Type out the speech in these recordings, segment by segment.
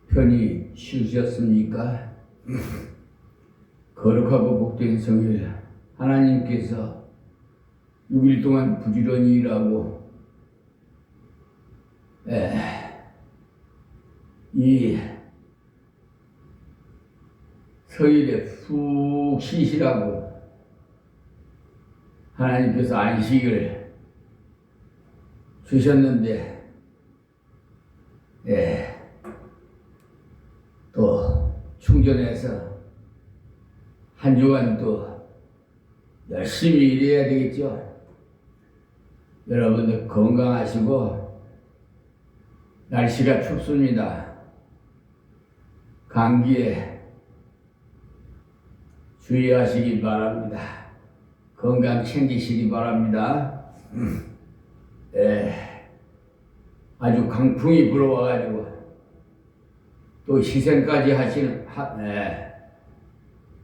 편히 쉬우셨습니까? 거룩하고 복된 성일 하나님께서 6일 동안 부지런히 일하고 이 서일에 푹 쉬시라고 하나님께서 안식을 주셨는데 또 충전해서 한 주간 또 열심히 일해야 되겠죠. 여러분들 건강하시고 날씨가 춥습니다. 감기에 주의하시기 바랍니다. 건강 챙기시기 바랍니다. 아주 강풍이 불어와가지고 또 희생까지 하시는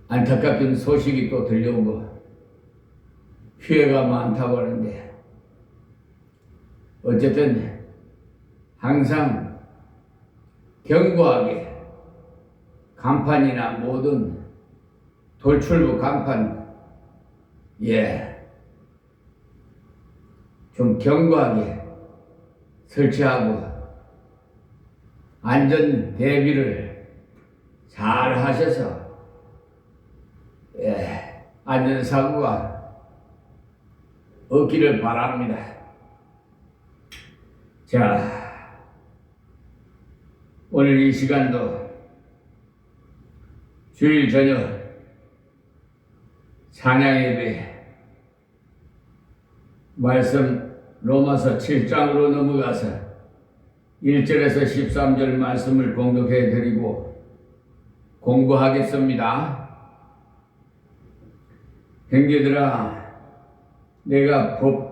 안타깝은 소식이 또 들려오고 피해가 많다고 하는데 어쨌든 항상 견고하게 간판이나 모든 돌출부 간판 좀 견고하게 설치하고 안전 대비를 잘 하셔서 안전사고가 없기를 바랍니다. 자, 오늘 이 시간도 주일 저녁 찬양예배 말씀 로마서 7장으로 넘어가서 1절에서 13절 말씀을 공독해 드리고 공부하겠습니다. 형제들아, 내가 법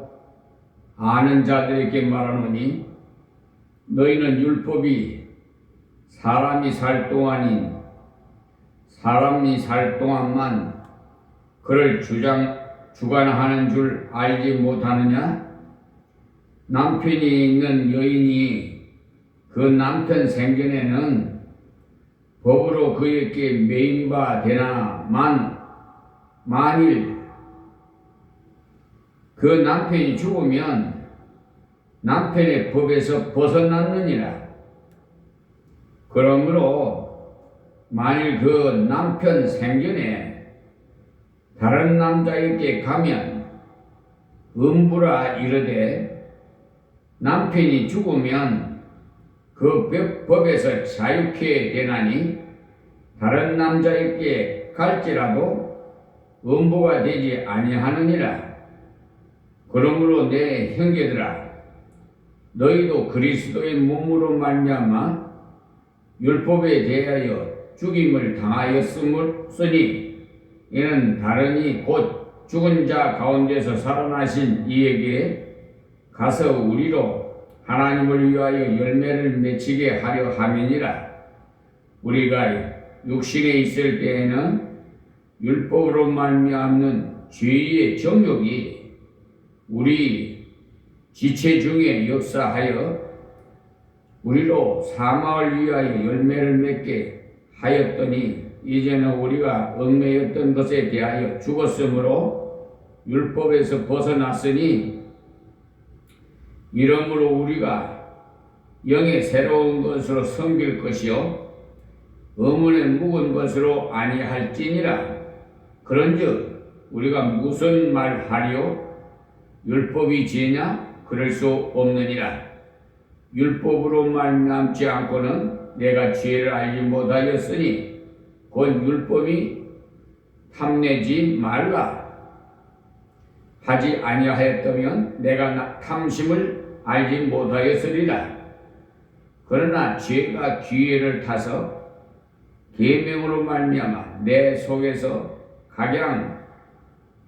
아는 자들에게 말하노니 너희는 율법이 사람이 살 동안만 그를 주관하는 줄 알지 못하느냐? 남편이 있는 여인이 그 남편 생전에는 법으로 그에게 매인 바 되나만 만일 그 남편이 죽으면 남편의 법에서 벗어났느니라. 그러므로 만일 그 남편 생전에 다른 남자에게 가면 음부라 이르되 남편이 죽으면 그 법에서 자유케 되나니 다른 남자에게 갈지라도 음부가 되지 아니하느니라. 그러므로 내 형제들아, 너희도 그리스도의 몸으로 말미암아 율법에 대하여 죽임을 당하였으니 이는 다른이 곧 죽은 자 가운데서 살아나신 이에게 가서 우리로 하나님을 위하여 열매를 맺히게 하려 함이니라. 우리가 육신에 있을 때에는 율법으로 말미암는 죄의 정욕이 우리 지체 중에 역사하여 우리로 사망을 위하여 열매를 맺게 하였더니 이제는 우리가 얽매였던 것에 대하여 죽었으므로 율법에서 벗어났으니 이러므로 우리가 영의 새로운 것으로 섬길 것이요 의문의 묵은 것으로 아니할지니라. 그런즉 우리가 무슨 말하리요? 율법이 죄냐? 그럴 수 없느니라. 율법으로 말미암지 않고는 내가 죄를 알지 못하였으니 곧 율법이 탐내지 말라 하지 아니하였다면 내가 탐심을 알지 못하였으리라. 그러나 죄가 기회를 타서 계명으로 말미암아 내 속에서 각양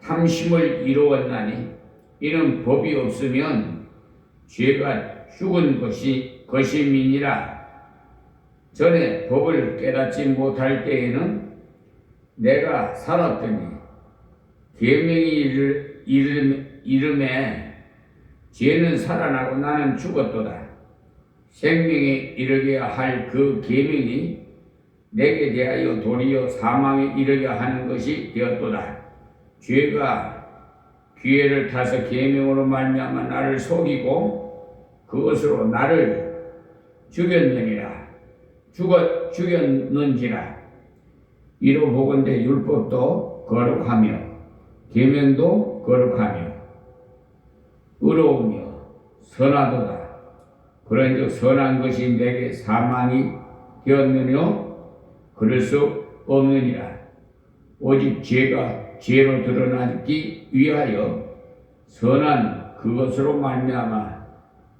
탐심을 이루었나니 이는 법이 없으면 죄가 죽은 것임이니라. 전에 법을 깨닫지 못할 때에는 내가 살았더니 계명이 이름에 죄는 살아나고 나는 죽었도다. 생명에 이르게 할 그 계명이 내게 대하여 도리어 사망에 이르게 하는 것이 되었도다. 죄가 기회를 타서 계명으로 말미암아 나를 속이고 그것으로 나를 죽였는지라. 이로 보건대 율법도 거룩하며 계명도 거룩하며 의로우며 선하도다. 그런즉 선한 것이 내게 사망이 되었느뇨? 그럴 수 없느니라. 오직 죄가 죄로 드러나기 위하여 선한 그것으로 말미암아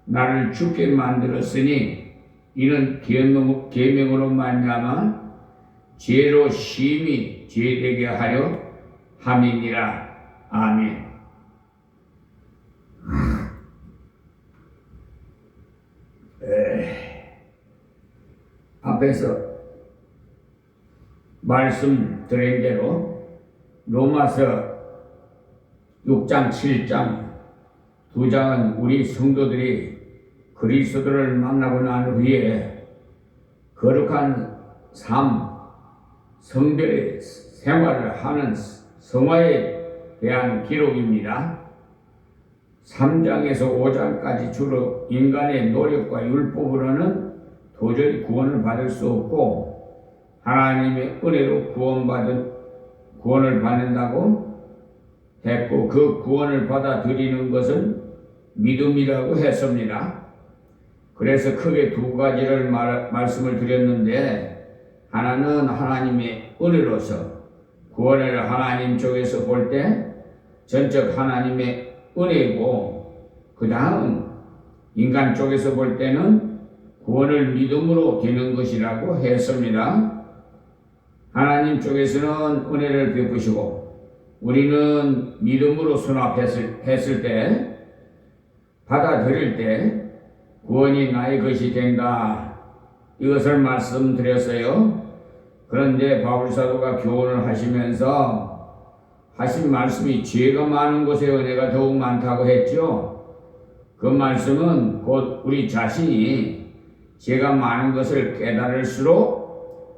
나를 죽게 만들었으니 이는 계명으로 말미암아 죄로 심히 죄되게 하려 함이니라. 아멘. 앞에서 말씀드린 대로 로마서 6장, 7장 두 장은 우리 성도들이 그리스도를 만나고 난 후에 거룩한 삶, 성별의 생활을 하는 성화에 대한 기록입니다. 3장에서 5장까지 주로 인간의 노력과 율법으로는 도저히 구원을 받을 수 없고 하나님의 은혜로 구원을 받는다고 했고 그 구원을 받아들이는 것은 믿음이라고 했습니다. 그래서 크게 두 가지를 말씀을 드렸는데 하나는 하나님의 은혜로서 구원을 하나님 쪽에서 볼 때 전적 하나님의 은혜고 그 다음 인간 쪽에서 볼 때는 구원을 믿음으로 되는 것이라고 했습니다. 하나님 쪽에서는 은혜를 베푸시고 우리는 믿음으로 수납했을 때 받아들일 때 구원이 나의 것이 된다. 이것을 말씀드렸어요. 그런데 바울사도가 교훈을 하시면서 하신 말씀이 죄가 많은 곳에 은혜가 더욱 많다고 했죠. 그 말씀은 곧 우리 자신이 죄가 많은 것을 깨달을수록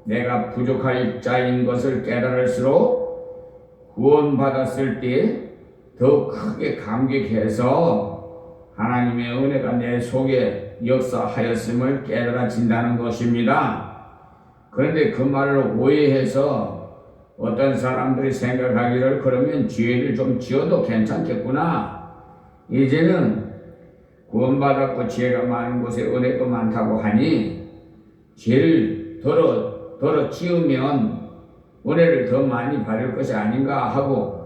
내가 부족할 자인 것을 깨달을수록 구원받았을 때 더 크게 감격해서 하나님의 은혜가 내 속에 역사하였음을 깨달아진다는 것입니다. 그런데 그 말을 오해해서 어떤 사람들이 생각하기를 그러면 죄를 좀 지어도 괜찮겠구나. 이제는 구원받았고 죄가 많은 곳에 은혜도 많다고 하니 죄를 덜어 지으면 은혜를 더 많이 받을 것이 아닌가 하고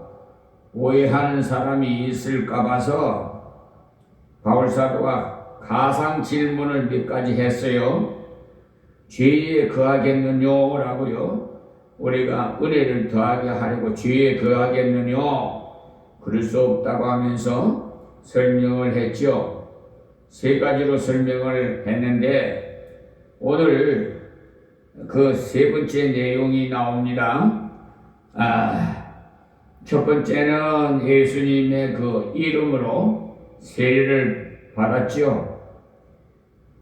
오해하는 사람이 있을까 봐서 바울사도가 가상 질문을 몇 가지 했어요. 죄에 거하겠느뇨? 라고요. 우리가 은혜를 더하게 하려고 죄에 거하겠느뇨? 그럴 수 없다고 하면서 설명을 했죠. 세 가지로 설명을 했는데 오늘 그 세 번째 내용이 나옵니다. 첫 번째는 예수님의 그 이름으로 세례를 받았죠.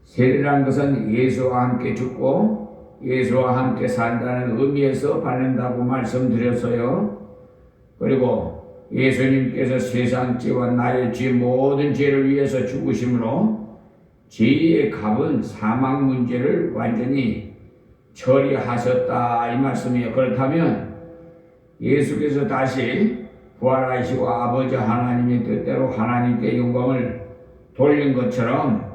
세례란 것은 예수와 함께 죽고 예수와 함께 산다는 의미에서 받는다고 말씀드렸어요. 그리고 예수님께서 세상 죄와 나의 죄 모든 죄를 위해서 죽으심으로 죄의 값은 사망 문제를 완전히 처리하셨다 이 말씀이에요. 그렇다면 예수께서 다시 부활하시고 아버지 하나님의 뜻대로 하나님께 영광을 돌린 것처럼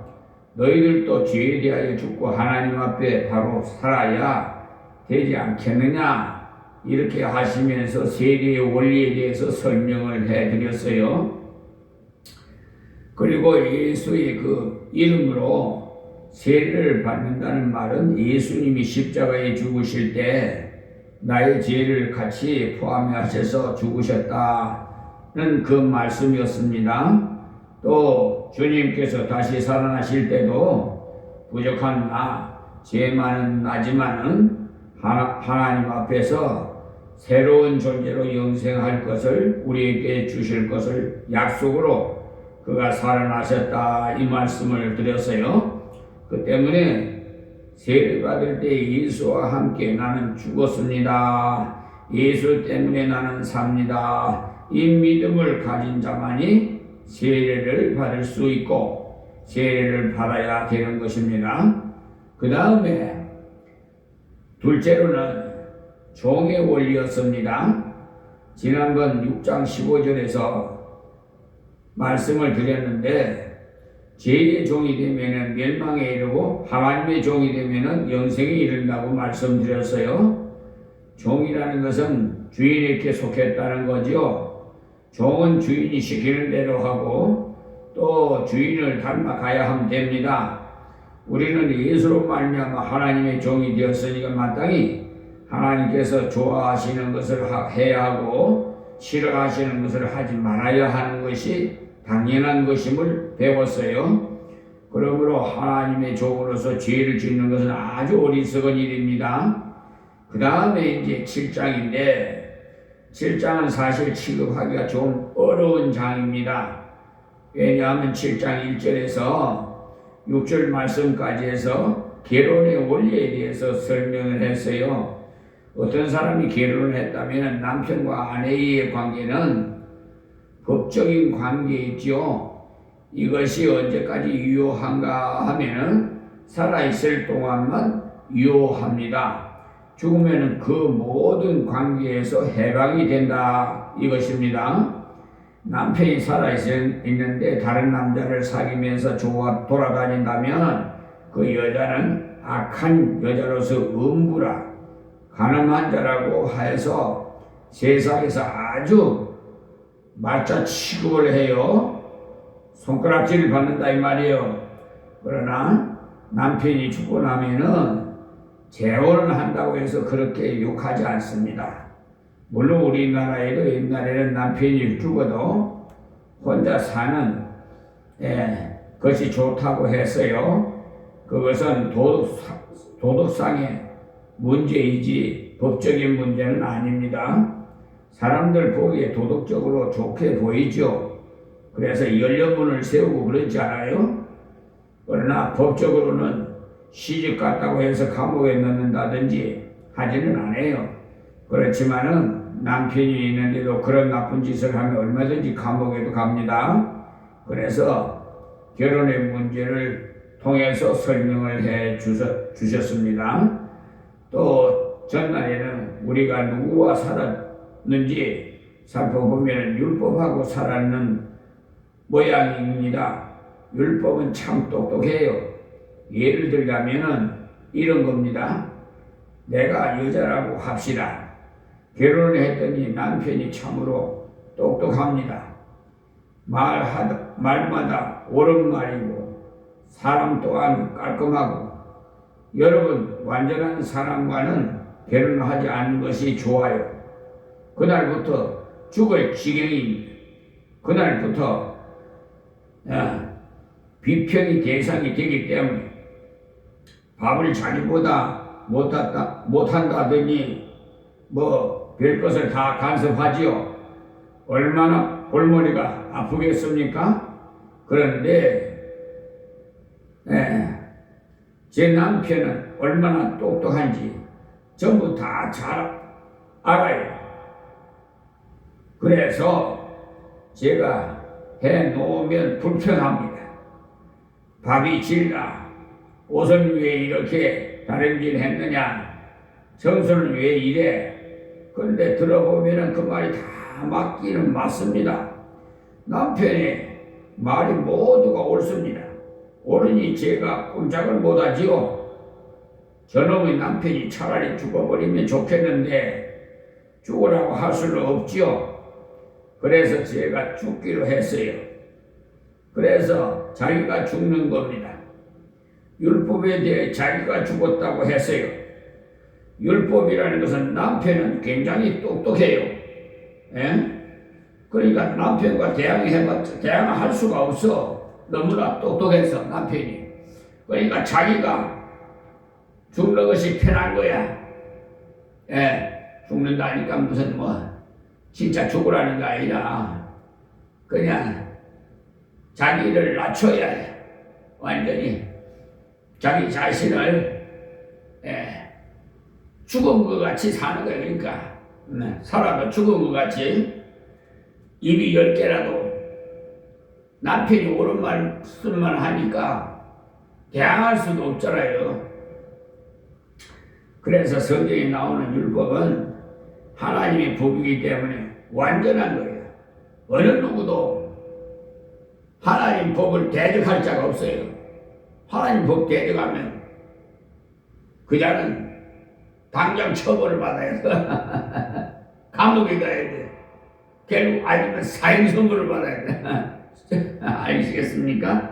너희들도 죄에 대하여 죽고 하나님 앞에 바로 살아야 되지 않겠느냐 이렇게 하시면서 세례의 원리에 대해서 설명을 해드렸어요. 그리고 예수의 그 이름으로 세례를 받는다는 말은 예수님이 십자가에 죽으실 때 나의 죄를 같이 포함하셔서 죽으셨다는 그 말씀이었습니다. 또 주님께서 다시 살아나실 때도 부족한 나, 죄 많은 나지만은 하나님 앞에서 새로운 존재로 영생할 것을 우리에게 주실 것을 약속으로 그가 살아나셨다 이 말씀을 드렸어요. 그 때문에 세례 받을 때 예수와 함께 나는 죽었습니다. 예수 때문에 나는 삽니다. 이 믿음을 가진 자만이 세례를 받을 수 있고 세례를 받아야 되는 것입니다. 그 다음에 둘째로는 종의 원리였습니다. 지난번 6장 15절에서 말씀을 드렸는데 죄의 종이 되면은 멸망에 이르고 하나님의 종이 되면은 영생에 이른다고 말씀드렸어요. 종이라는 것은 주인에게 속했다는 거죠. 종은 주인이 시키는 대로 하고 또 주인을 닮아가야 하면 됩니다. 우리는 예수로 말미암아 하나님의 종이 되었으니까 마땅히 하나님께서 좋아하시는 것을 해야 하고 싫어하시는 것을 하지 말아야 하는 것이 당연한 것임을 배웠어요. 그러므로 하나님의 종으로서 죄를 짓는 것은 아주 어리석은 일입니다. 그 다음에 이제 7장인데 7장은 사실 취급하기가 좀 어려운 장입니다. 왜냐하면 7장 1절에서 6절 말씀까지 해서 결혼의 원리에 대해서 설명을 했어요. 어떤 사람이 결혼을 했다면 남편과 아내의 관계는 법적인 관계이죠. 이것이 언제까지 유효한가 하면은 살아있을 동안만 유효합니다. 죽으면은 그 모든 관계에서 해방이 된다 이것입니다. 남편이 살아있는데 다른 남자를 사귀면서 돌아다닌다면 그 여자는 악한 여자로서 음부라 가늠한 자라고 해서 세상에서 아주 말자 취급을 해요. 손가락질을 받는다 이 말이에요. 그러나 남편이 죽고 나면은 재혼을 한다고 해서 그렇게 욕하지 않습니다. 물론 우리나라에도 옛날에는 남편이 죽어도 혼자 사는 것이 좋다고 했어요. 그것은 도덕상의 문제이지 법적인 문제는 아닙니다. 사람들 보기에 도덕적으로 좋게 보이죠. 그래서 연료문을 세우고 그러지 않아요. 그러나 법적으로는 시집 갔다고 해서 감옥에 넣는다든지 하지는 않아요. 그렇지만은 남편이 있는데도 그런 나쁜 짓을 하면 얼마든지 감옥에도 갑니다. 그래서 결혼의 문제를 통해서 설명을 해 주셨습니다. 또 전날에는 우리가 누구와 살았는지 살펴보면 율법하고 살았는 모양입니다. 율법은 참 똑똑해요. 예를 들자면은 이런 겁니다. 내가 여자라고 합시다. 결혼을 했더니 남편이 참으로 똑똑합니다. 말마다 옳은 말이고 사람 또한 깔끔하고 여러분 완전한 사람과는 결혼하지 않는 것이 좋아요. 그날부터 죽을 지경입니다. 그날부터 비평이 대상이 되기 때문에 밥을 자기보다 못한다더니 뭐 별것을 다 간섭하지요. 얼마나 골머리가 아프겠습니까? 그런데 제 남편은 얼마나 똑똑한지 전부 다 잘 알아요. 그래서 제가 해놓으면 불평합니다. 밥이 질라, 옷은 왜 이렇게 다름질 했느냐, 청소는 왜 이래. 그런데 들어보면 그 말이 다 맞기는 맞습니다. 남편의 말이 모두가 옳습니다. 옳으니 제가 꼼짝을 못하지요. 저놈의 남편이 차라리 죽어버리면 좋겠는데 죽으라고 할 수는 없지요. 그래서 제가 죽기로 했어요. 그래서 자기가 죽는 겁니다. 율법에 대해 자기가 죽었다고 했어요. 율법이라는 것은 남편은 굉장히 똑똑해요. 그러니까 남편과 대항할 수가 없어. 너무나 똑똑해서 남편이. 그러니까 자기가 죽는 것이 편한 거야. 죽는다니까 무슨 진짜 죽으라는 게 아니라 그냥 자기를 낮춰야 해. 완전히 자기 자신을 죽은 것 같이 사는 거예요. 그러니까 살아도 죽은 것 같이 입이 10개라도 남편이 옳은 말씀만 하니까 대항할 수도 없잖아요. 그래서 성경에 나오는 율법은 하나님의 법이기 때문에 완전한 거예요. 어느 누구도 하나님 법을 대적할 자가 없어요. 하나님 법 대적하면 그 자는 당장 처벌을 받아야 돼. 감옥에 가야 돼. 결국 아니면 사형선고를 받아야 돼. 아시겠습니까?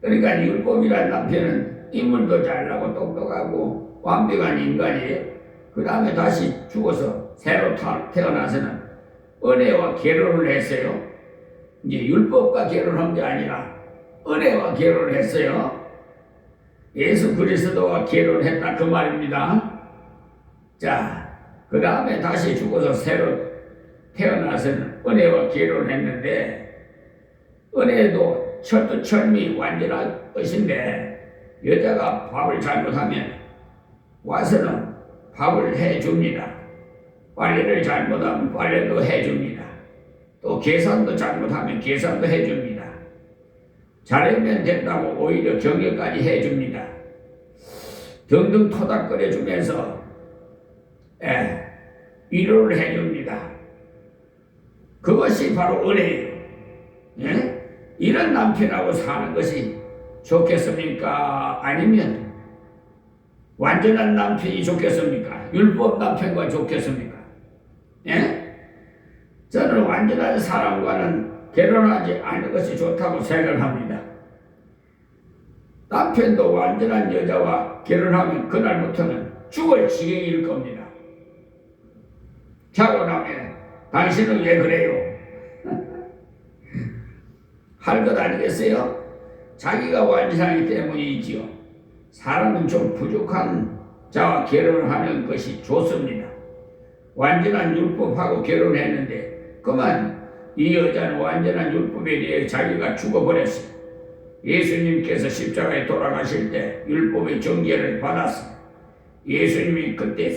그러니까 율법이라는 남편은 인물도 잘나고 똑똑하고 완벽한 인간이에요. 그 다음에 다시 죽어서 새로 태어나서는 은혜와 결혼을 했어요. 이제 율법과 결혼한 게 아니라 은혜와 결혼을 했어요. 예수 그리스도와 결혼했다 그 말입니다. 자, 그 다음에 다시 죽어서 새로 태어나서는 은혜와 결혼했는데 은혜도 철두철미 완전한 것인데 여자가 밥을 잘못하면 와서는 밥을 해줍니다. 빨래를 잘못하면 빨래도 해줍니다. 또 계산도 잘못하면 계산도 해줍니다. 잘하면 된다고 오히려 격려까지 해줍니다. 등등 토닥거려주면서 위로를 해줍니다. 그것이 바로 은혜예요. 예? 이런 남편하고 사는 것이 좋겠습니까? 아니면 완전한 남편이 좋겠습니까? 율법 남편과 좋겠습니까? 예? 저는 완전한 사람과는 결혼하지 않는 것이 좋다고 생각합니다. 남편도 완전한 여자와 결혼하면 그날부터는 죽을 지경일 겁니다. 자고 나면 당신은 왜 그래요? 할 것 아니겠어요? 자기가 완전하기 때문이지요. 사람은 좀 부족한 자와 결혼하는 것이 좋습니다. 완전한 율법하고 결혼했는데 그만 이 여자는 완전한 율법에 대해 자기가 죽어버렸어요. 예수님께서 십자가에 돌아가실 때 율법의 정죄를 받았어요. 예수님이 그때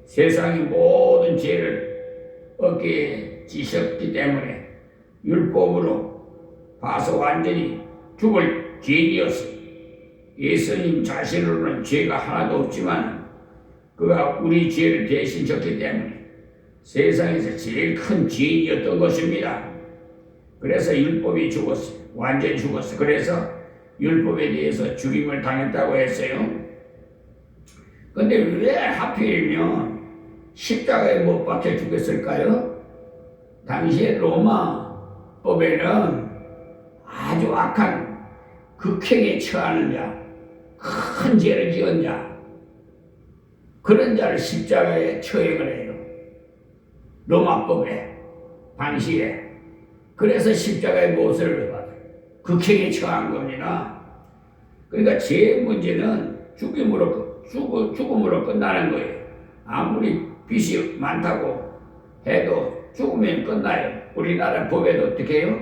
세상의 모든 죄를 어깨에 지셨기 때문에 율법으로 봐서 완전히 죽을 죄인이었어요. 예수님 자신으로는 죄가 하나도 없지만 그가 우리 죄를 대신 졌기 때문에 세상에서 제일 큰 죄인이었던 것입니다. 그래서 율법이 죽었어요. 완전히 죽었어요. 그래서 율법에 대해서 죽임을 당했다고 했어요. 근데 왜 하필이면 십자가에 못 박혀 죽였을까요? 당시에 로마 법에는 아주 악한 극행에 처하는 자, 큰 죄를 지은 자, 그런 자를 십자가에 처형을 해요. 로마법에, 당시에. 그래서 십자가의 못을 받아요. 극행에 처한 겁니다. 그러니까 죄의 문제는 죽음으로 끝나는 거예요. 아무리 빚이 많다고 해도 죽으면 끝나요. 우리나라 법에도 어떻게 해요?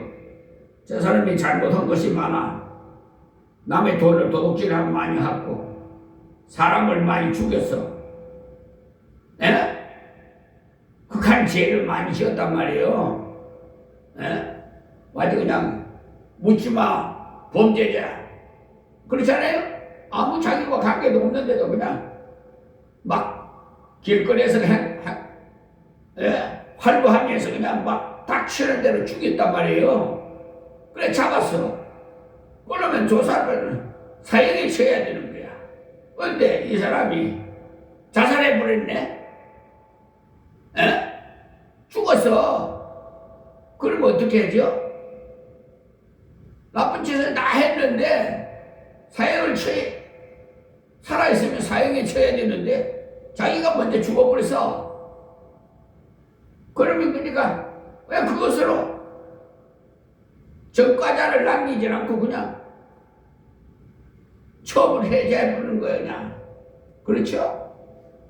저 사람이 잘못한 것이 많아. 남의 돈을 도둑질하고 많이 하고 사람을 많이 죽였어. 에? 극한 죄를 많이 지었단 말이에요. 에? 완전 그냥 묻지마 범죄자. 그렇잖아요? 아무 자기와 관계도 없는데도 그냥 막 길거리에서 활보하면서 그냥 막 닥치는 대로 죽였단 말이에요. 그래 잡았어. 그러면 저 사람은 사형에 처해야 되는 거야. 근데 이 사람이 자살해 버렸네? 죽었어. 그러면 어떻게 하죠? 나쁜 짓을 다 했는데 사형을 처해. 살아있으면 사형에 처해야 되는데 자기가 먼저 죽어버렸어. 그러면 그러니까 왜 그것으로 전과자를 남기지 않고 그냥 처벌해줘야 거야 그냥. 그렇죠?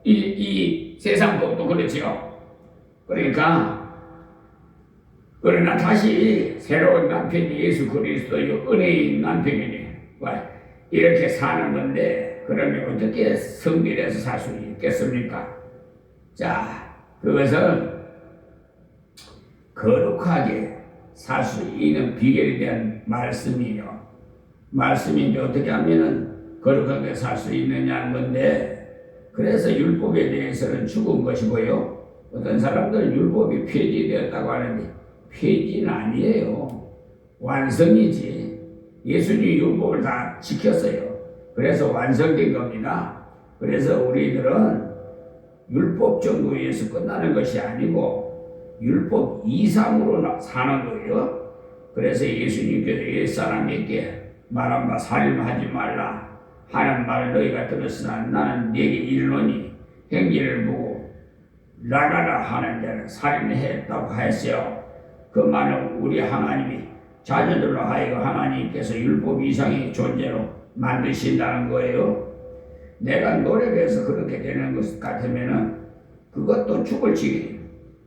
이 세상 법도 그렇죠. 그러니까 그러나 다시 새로운 남편이 예수 그리스도의 은혜인 남편이니 이렇게 사는 건데 그러면 어떻게 성결해서 살 수 있겠습니까? 자, 그것은 거룩하게 살 수 있는 비결에 대한 말씀이요. 말씀인데 어떻게 하면은 거룩하게 살 수 있느냐는 건데, 그래서 율법에 대해서는 죽은 것이고요. 어떤 사람들은 율법이 폐지되었다고 하는데 폐지는 아니에요. 완성이지. 예수님이 율법을 다 지켰어요. 그래서 완성된 겁니다. 그래서 우리들은 율법 정도에서 끝나는 것이 아니고 율법 이상으로 사는 거예요. 그래서 예수님께서 옛사람에게 말한 바 살인하지 말라 하는 말을 너희가 들었으나 나는 네게 이르노니 행위를 보고 나가라 하는 자는 살인했다고 하였어요. 그 말은 우리 하나님이 자녀들로 하여금 하나님께서 율법 이상의 존재로 만드신다는 거예요. 내가 노력해서 그렇게 되는 것 같으면은 그것도 죽을 지기.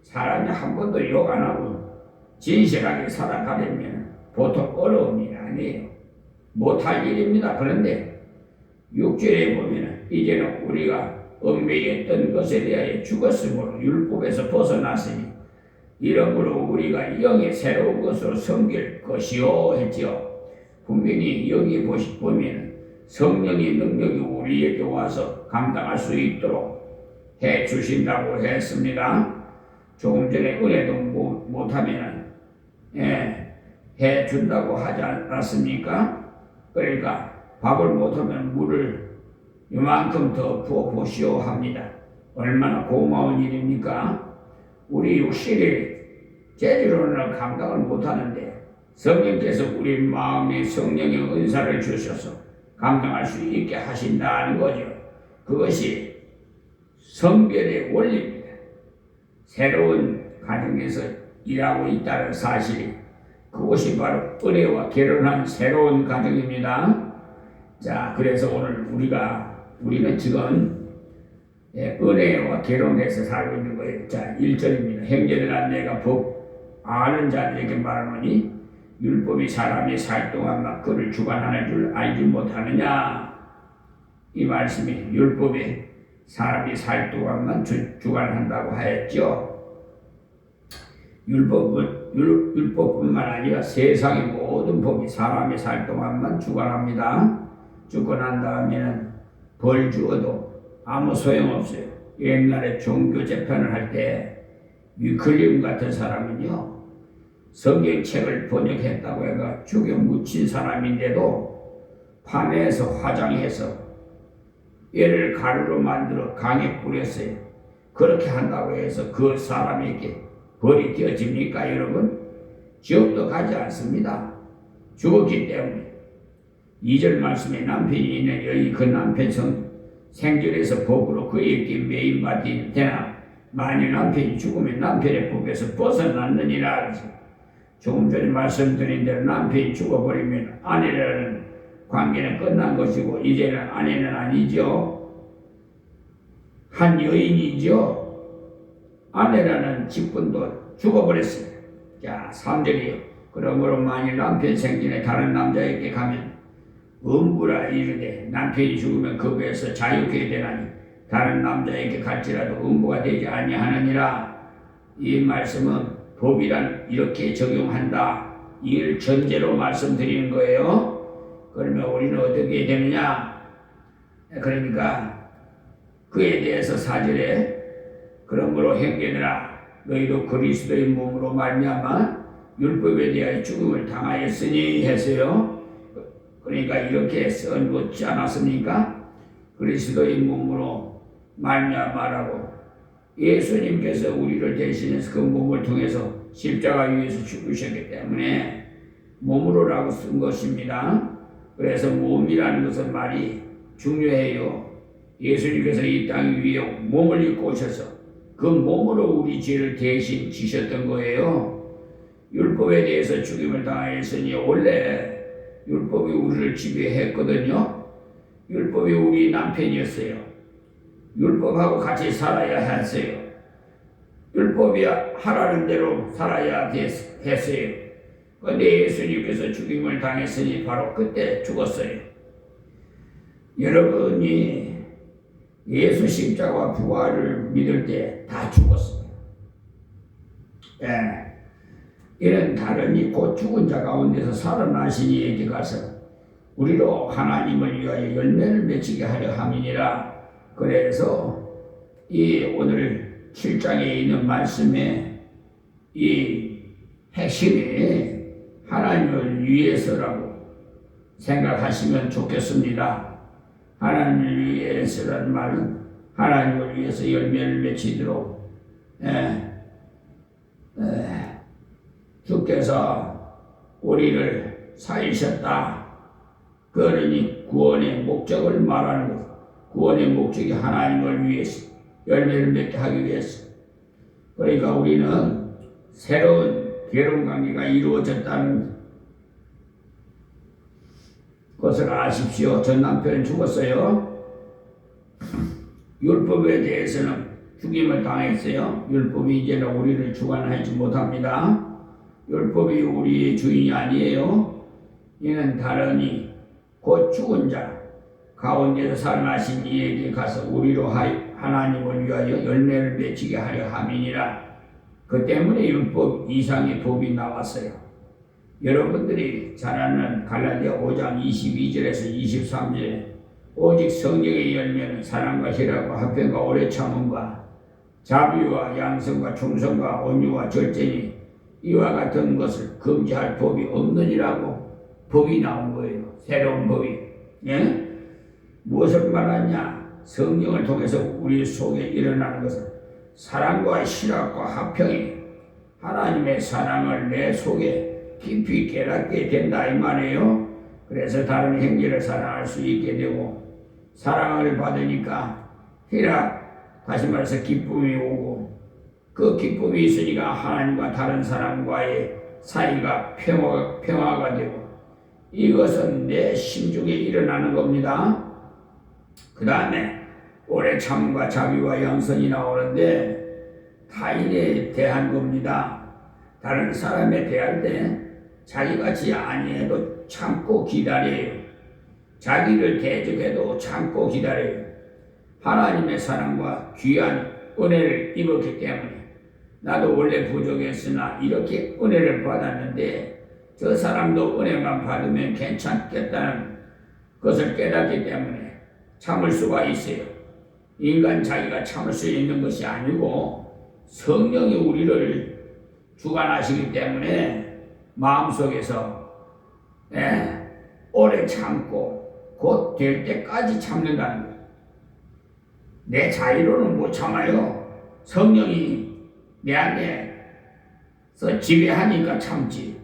사람이 한 번도 욕 안 하고 진실하게 살아가려면 보통 어려운 일이 아니에요. 못할 일입니다. 그런데 6절에 보면은 이제는 우리가 얽매였던 것에 대하여 죽었으므로 율법에서 벗어났으니 이러므로 우리가 영의 새로운 것으로 섬길 것이요 했지요. 분명히 여기 보면 성령의 능력이 우리에게 와서 감당할 수 있도록 해 주신다고 했습니다. 조금 전에 은혜도 못하면 해 준다고 하지 않았습니까? 그러니까 밥을 못하면 물을 이만큼 더 부어 보시오 합니다. 얼마나 고마운 일입니까? 우리 육신이 재주로는 감당을 못하는데 성령께서 우리 마음에 성령의 은사를 주셔서 감당할 수 있게 하신다는 거죠. 그것이 성별의 원리입니다. 새로운 가정에서 일하고 있다는 사실이 그것이 바로 은혜와 결혼한 새로운 가정입니다. 자, 그래서 오늘 우리는 지금 은혜와 결혼해서 살고 있는 거예요. 자, 1절입니다. 행전이나 내가 법 아는 자들에게 말하노니 율법이 사람이 살 동안만 그를 주관하는 줄 알지 못하느냐. 이 말씀이 율법이 사람이 살 동안만 주관한다고 하였죠. 율법뿐만 아니라 세상의 모든 법이 사람이 살 동안만 주관합니다. 죽고 난 다음에는 벌 주어도 아무 소용없어요. 옛날에 종교 재판을 할 때 위클림 같은 사람은요, 성경책을 번역했다고 해가 죽여 묻힌 사람인데도 판에서 화장해서 얘를 가루로 만들어 강에 뿌렸어요. 그렇게 한다고 해서 그 사람에게 벌이 되어집니까, 여러분? 지옥도 가지 않습니다. 죽었기 때문에. 2절 말씀에 남편이 있는 여인 그 남편 생전에서 법으로 그에게 매임받이 되나 만일 남편이 죽으면 남편의 법에서 벗어났느니라. 조금 전에 말씀드린 대로 남편이 죽어버리면 아내라는 관계는 끝난 것이고 이제는 아내는 아니죠. 한 여인이죠. 아내라는 직분도 죽어버렸어요. 자, 3절이요. 그러므로 만일 남편 생전에 다른 남자에게 가면 음부라 이르되 남편이 죽으면 거기에서 자유케 되나니 다른 남자에게 갈지라도 음부가 되지 아니하느니라. 이 말씀은 법이란 이렇게 적용한다. 이를 전제로 말씀드리는 거예요. 그러면 우리는 어떻게 되느냐? 그러니까 그에 대해서 4절에 그러므로 행견이라 너희도 그리스도의 몸으로 말미암아 율법에 대하여 죽음을 당하였으니 했어요. 그러니까 이렇게 써놓지 않았습니까? 그리스도의 몸으로 말미암아라고 예수님께서 우리를 대신해서 그 몸을 통해서 십자가 위에서 죽으셨기 때문에 몸으로라고 쓴 것입니다. 그래서 몸이라는 것은 말이 중요해요. 예수님께서 이 땅 위에 몸을 입고 오셔서 그 몸으로 우리 죄를 대신 지셨던 거예요. 율법에 대해서 죽임을 당하였으니 원래 율법이 우리를 지배했거든요. 율법이 우리 남편이었어요. 율법하고 같이 살아야 했어요. 율법이 하라는 대로 살아야 했어요. 그런데 예수님께서 죽임을 당했으니 바로 그때 죽었어요. 여러분이 예수 십자가 부활을 믿을 때 다 죽었어요. 예. 이는 다르니 곧 죽은 자 가운데서 살아나신 이에게 가서 우리로 하나님을 위하여 열매를 맺히게 하려 함이니라. 그래서 이 오늘 7장에 있는 말씀의 이 핵심이 하나님을 위해서라고 생각하시면 좋겠습니다. 하나님을 위해서라는 말은 하나님을 위해서 열매를 맺히도록 주께서 우리를 살리셨다. 그러니 구원의 목적을 말하는 것. 구원의 목적이 하나님을 위해서 열매를 맺게 하기 위해서. 그러니까 우리는 새로운 결혼 관계가 이루어졌다는 것을 아십시오. 전 남편은 죽었어요. 율법에 대해서는 죽임을 당했어요. 율법이 이제는 우리를 주관하지 못합니다. 율법이 우리의 주인이 아니에요. 이는 다르니 곧 죽은 자 가운데서 살아나신 이에게 가서 우리로 하나님을 위하여 열매를 맺히게 하려 함이니라. 그 때문에 율법 이상의 법이 나왔어요. 여러분들이 잘 아는 갈라디아 5장 22절에서 23절에 오직 성령의 열매는 사랑과 희락과 화평과 오래 참음과 자비와 양성과 충성과 온유와 절제니 이와 같은 것을 금지할 법이 없느니라고 법이 나온 거예요. 새로운 법이. 예? 무엇을 말하냐? 성령을 통해서 우리 속에 일어나는 것은 사랑과 희락과 화평이 하나님의 사랑을 내 속에 깊이 깨닫게 된다 이 말이에요. 그래서 다른 형제를 사랑할 수 있게 되고 사랑을 받으니까 희락, 다시 말해서 기쁨이 오고 그 기쁨이 있으니까 하나님과 다른 사람과의 사이가 평화가 되고 이것은 내 심중에 일어나는 겁니다. 그 다음에 오래 참음과 자비와 양선이 나오는데 타인에 대한 겁니다. 다른 사람에 대할 때 자기같이 아니해도 참고 기다려요. 자기를 대적해도 참고 기다려요. 하나님의 사랑과 귀한 은혜를 입었기 때문에 나도 원래 부족했으나 이렇게 은혜를 받았는데 저 사람도 은혜만 받으면 괜찮겠다는 것을 깨닫기 때문에 참을 수가 있어요. 인간 자기가 참을 수 있는 것이 아니고 성령이 우리를 주관하시기 때문에 마음속에서 오래 참고 곧 될 때까지 참는다는 거예요. 내 자유로는 못 참아요. 성령이 내 안에서 지배하니까 참지.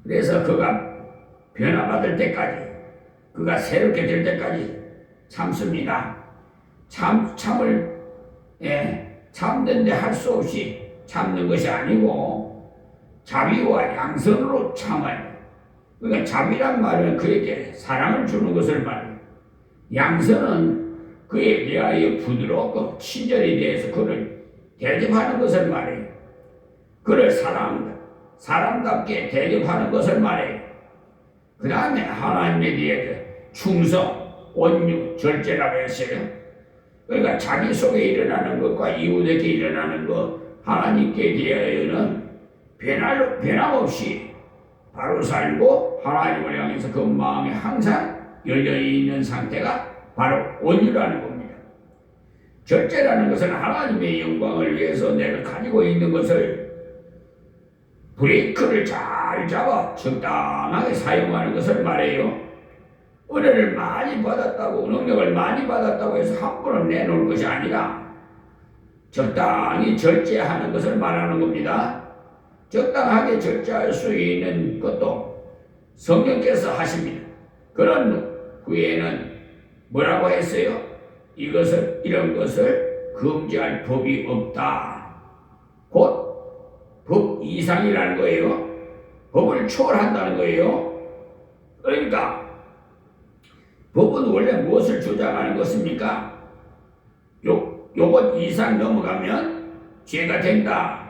그래서 그가 변화받을 때까지, 그가 새롭게 될 때까지 참습니다. 참을 참는데 할 수 없이 참는 것이 아니고 자비와 양선으로 참아요. 그러니까 자비란 말은 그에게 사랑을 주는 것을 말해요. 양선은 그에 대하여 부드럽고 친절에 대해서 그를 대접하는 것을 말해요. 그를 사람답게 대접하는 것을 말해요. 그 다음에 하나님에 대해서 충성, 온유, 절제라고 했어요. 그러니까 자기 속에 일어나는 것과 이웃에게 일어나는 것, 하나님께 대하여는 변함없이 바로 살고 하나님을 향해서 그 마음이 항상 열려있는 상태가 바로 온유라는 겁니다. 절제라는 것은 하나님의 영광을 위해서 내가 가지고 있는 것을 브레이크를 잘 잡아 적당하게 사용하는 것을 말해요. 은혜를 많이 받았다고, 능력을 많이 받았다고 해서 함부로 내놓을 것이 아니라 적당히 절제하는 것을 말하는 겁니다. 적당하게 절제할 수 있는 것도 성령께서 하십니다. 그런 후에는 뭐라고 했어요? 이런 것을 금지할 법이 없다. 곧 법 이상이라는 거예요. 법을 초월한다는 거예요. 그러니까 법은 원래 무엇을 주장하는 것입니까? 요것 이상 넘어가면 죄가 된다.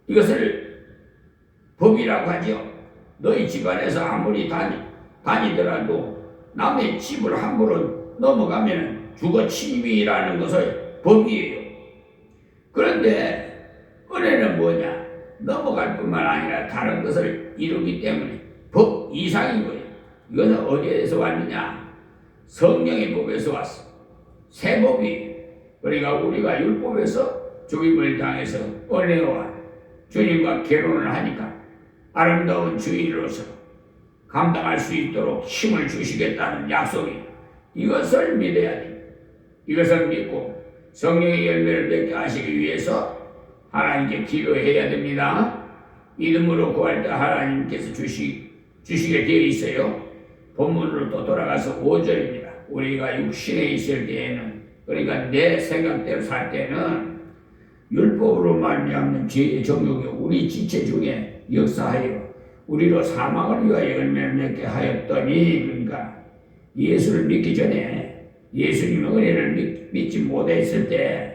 이것을 법이라고 하죠. 너희 집안에서 아무리 다니더라도 남의 집을 함부로 넘어가면 주거 침입이라는 것을 법이에요. 그런데 은혜는 뭐냐? 넘어갈 뿐만 아니라 다른 것을 이루기 때문에 법 이상인 거예요. 이것은 어디에서 왔느냐? 성령의 법에서 왔어. 새 법이. 그러니까 우리가 율법에서 죽임을 당해서 은혜와 주님과 결혼을 하니까 아름다운 주인으로서 감당할 수 있도록 힘을 주시겠다는 약속이, 이것을 믿어야 돼. 이것을 믿고 성령의 열매를 맺게 하시기 위해서 하나님께 기도해야 됩니다. 믿음으로 구할 때 하나님께서 주시게 되어 있어요. 본문으로 또 돌아가서 5절입니다. 우리가 육신에 있을 때에는, 그러니까 내 생각대로 살 때는 율법으로 말미암는 죄의 정욕이 우리 지체 중에 역사하여 우리로 사망을 위하여 열매를 맺게 하였더니, 그러니까 예수를 믿기 전에 예수님의 은혜를 믿지 못했을 때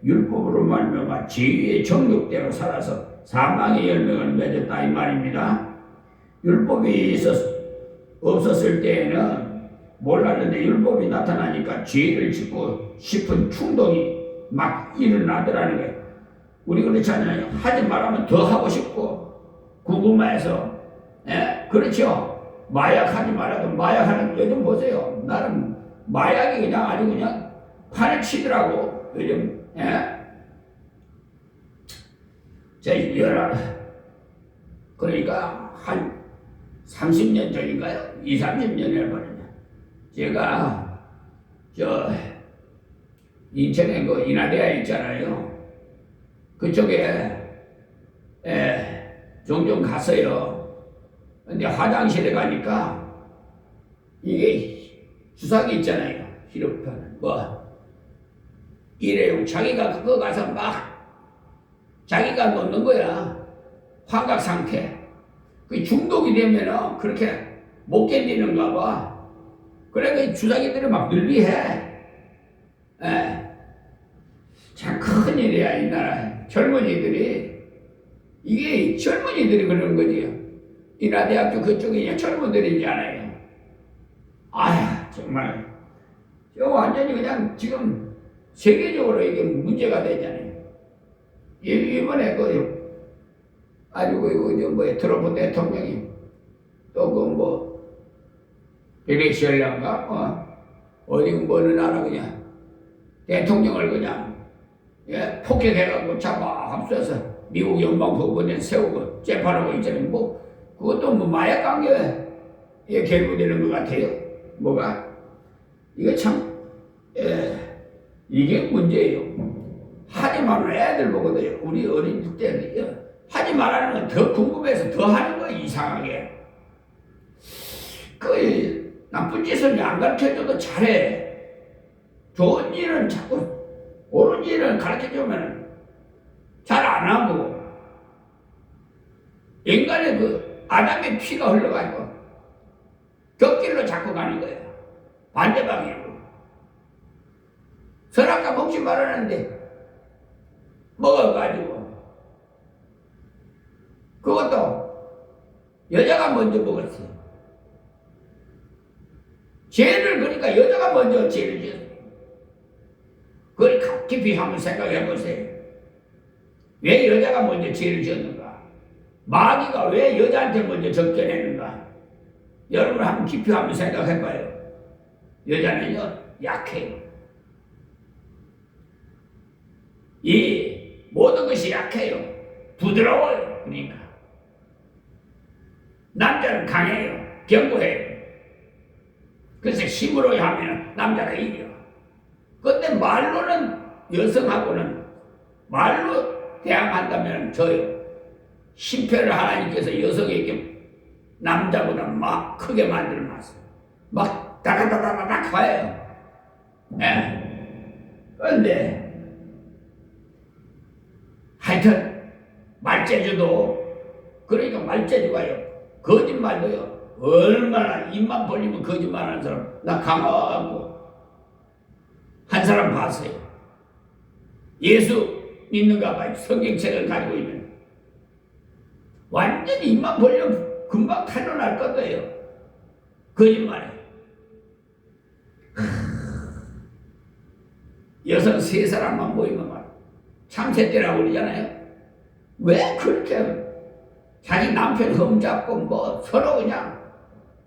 율법으로 말미암아 죄의 정욕대로 살아서 사망의 열매를 맺었다 이 말입니다. 율법이 없었을 때에는 몰랐는데 율법이 나타나니까 죄를 짓고 싶은 충동이 막 일어나더라는 거예요. 우리 그렇잖아요. 하지 말라면 더 하고 싶고 궁금해서. 그렇죠. 마약하지 말라도 마약하는 요즘 보세요. 나는 마약이 그냥 아주 그냥 판을 치더라고 요즘. 그러니까 한 30년 전인가요? 30년을 보냈냐. 제가 인천에 그 인하대야 있잖아요. 그쪽에 종종 갔어요. 근데 화장실에 가니까 이게 주사기 있잖아요. 히로판 일회용. 자기가 그거 가서 막 자기가 넣는 거야. 환각 상태. 그 중독이 되면은 그렇게 못 견디는가 봐. 그래 그 주사기들이 막 늘리해. 참 큰일이야 이 나라. 젊은이들이, 이게 젊은이들이 그러는 거지. 인하대학교 그쪽에 그냥 젊은이들이잖아요. 아휴 정말 저 완전히 그냥 지금 세계적으로 이게 문제가 되잖아요. 이번에 트럼프 대통령이 또 베네수엘라인가 어디 어느 나라 그냥 대통령을 그냥 폭격해가지고 잡아 합수해서 미국 연방법원에 세우고 재판하고 있잖아요. 그것도 마약 관계에 결부되는 것 같아요. 뭐가? 이거 참 이게 문제예요. 하지 말라는 애들 보거든요. 우리 어린 때는 하지 말라는 건 더 궁금해서 더 하는 거예요. 이상하게. 그 나쁜 짓을 안 가르쳐줘도 잘해. 좋은 일은 자꾸, 옳은 일을 가르쳐주면 잘 안 하고, 인간의 그 아담의 피가 흘러가지고 곁길로 자꾸 가는 거예요. 반대 방향으로. 선악과 먹지 말았는데 먹어가지고, 그것도 여자가 먼저 먹었어요. 죄를, 그러니까 여자가 먼저 죄를 지었어요. 그걸 깊이 한번 생각해 보세요. 왜 여자가 먼저 죄를 지었는가? 마귀가 왜 여자한테 먼저 접견했는가? 여러분 한번 깊이 한번 생각해 봐요. 여자는요 약해요. 이 모든 것이 약해요. 부드러워요. 그러니까 남자는 강해요. 견고해요. 그래서 힘으로 하면 남자가 이겨. 근데 말로는, 여성하고는 말로 대항한다면 져요. 심표를 하나님께서 여성에게 남자보다 막 크게 만들어놨어요. 막 다다다다닥 가요. 그런데 하여튼 말재주도, 그러니까 말재주가요, 거짓말도요, 얼마나 입만 벌리면 거짓말하는 사람, 나 강하고 한 사람 봤어요. 예수 믿는가 봐요. 성경책을 가지고 있는. 완전히 입만 벌려 금방 탄로날 거예요. 거짓말이에요. 여성 3사람만 모이면 말 참새떼라고 그러잖아요. 왜 그렇게 자기 남편 흠잡고 뭐 서로 그냥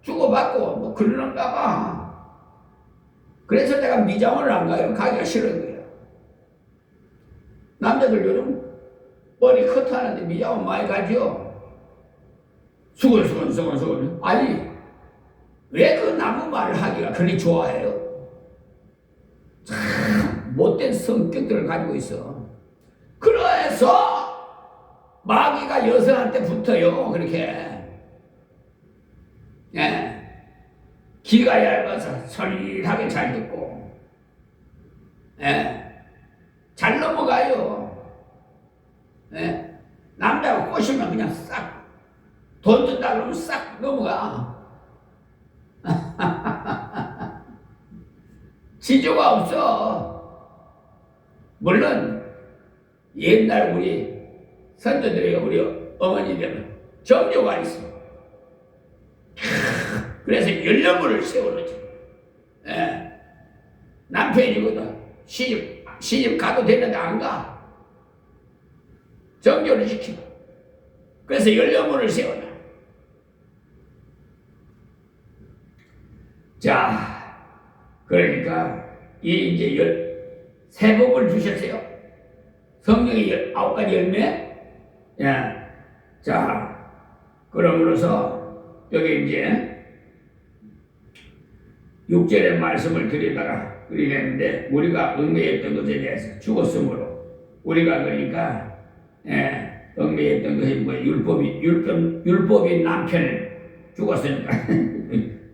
주고받고 뭐 그러는가 봐. 그래서 내가 미장원을 안 가요. 가기가 싫은 거예요. 남자들 요즘 머리 커트하는데 미장원 많이 가죠. 수근수근. 아니 왜 그 나무 말을 하기가 그리 좋아해요? 참 못된 성격들을 가지고 있어. 그래서 마귀가 여성한테 붙어요. 그렇게. 예. 귀가 얇아서 설리하게 잘 듣고, 예. 잘 넘어가요. 예. 남자가 꼬시면 그냥 싹, 돈 준다 그러면 싹 넘어가. 지조가 없어. 물론 옛날 우리 선조들이 우리 어머니들은 정조가 있어. 그래서 연료물을 세워놓지. 예. 남편이거든. 시집 가도 되는데 안 가. 정조를 시키고. 그래서 연료물을 세워놔. 자, 그러니까 이 이제 세복을 주셨어요. 성령의 9가지 열매. 예. 자, 그러므로서 여기 이제 6절의 말씀을 드리다가 그리겠는데, 우리가 얽매였던 것에 대해서 죽었으므로, 우리가 그러니까 얽매였던 것이 뭐 율법이 남편을 죽었으니까.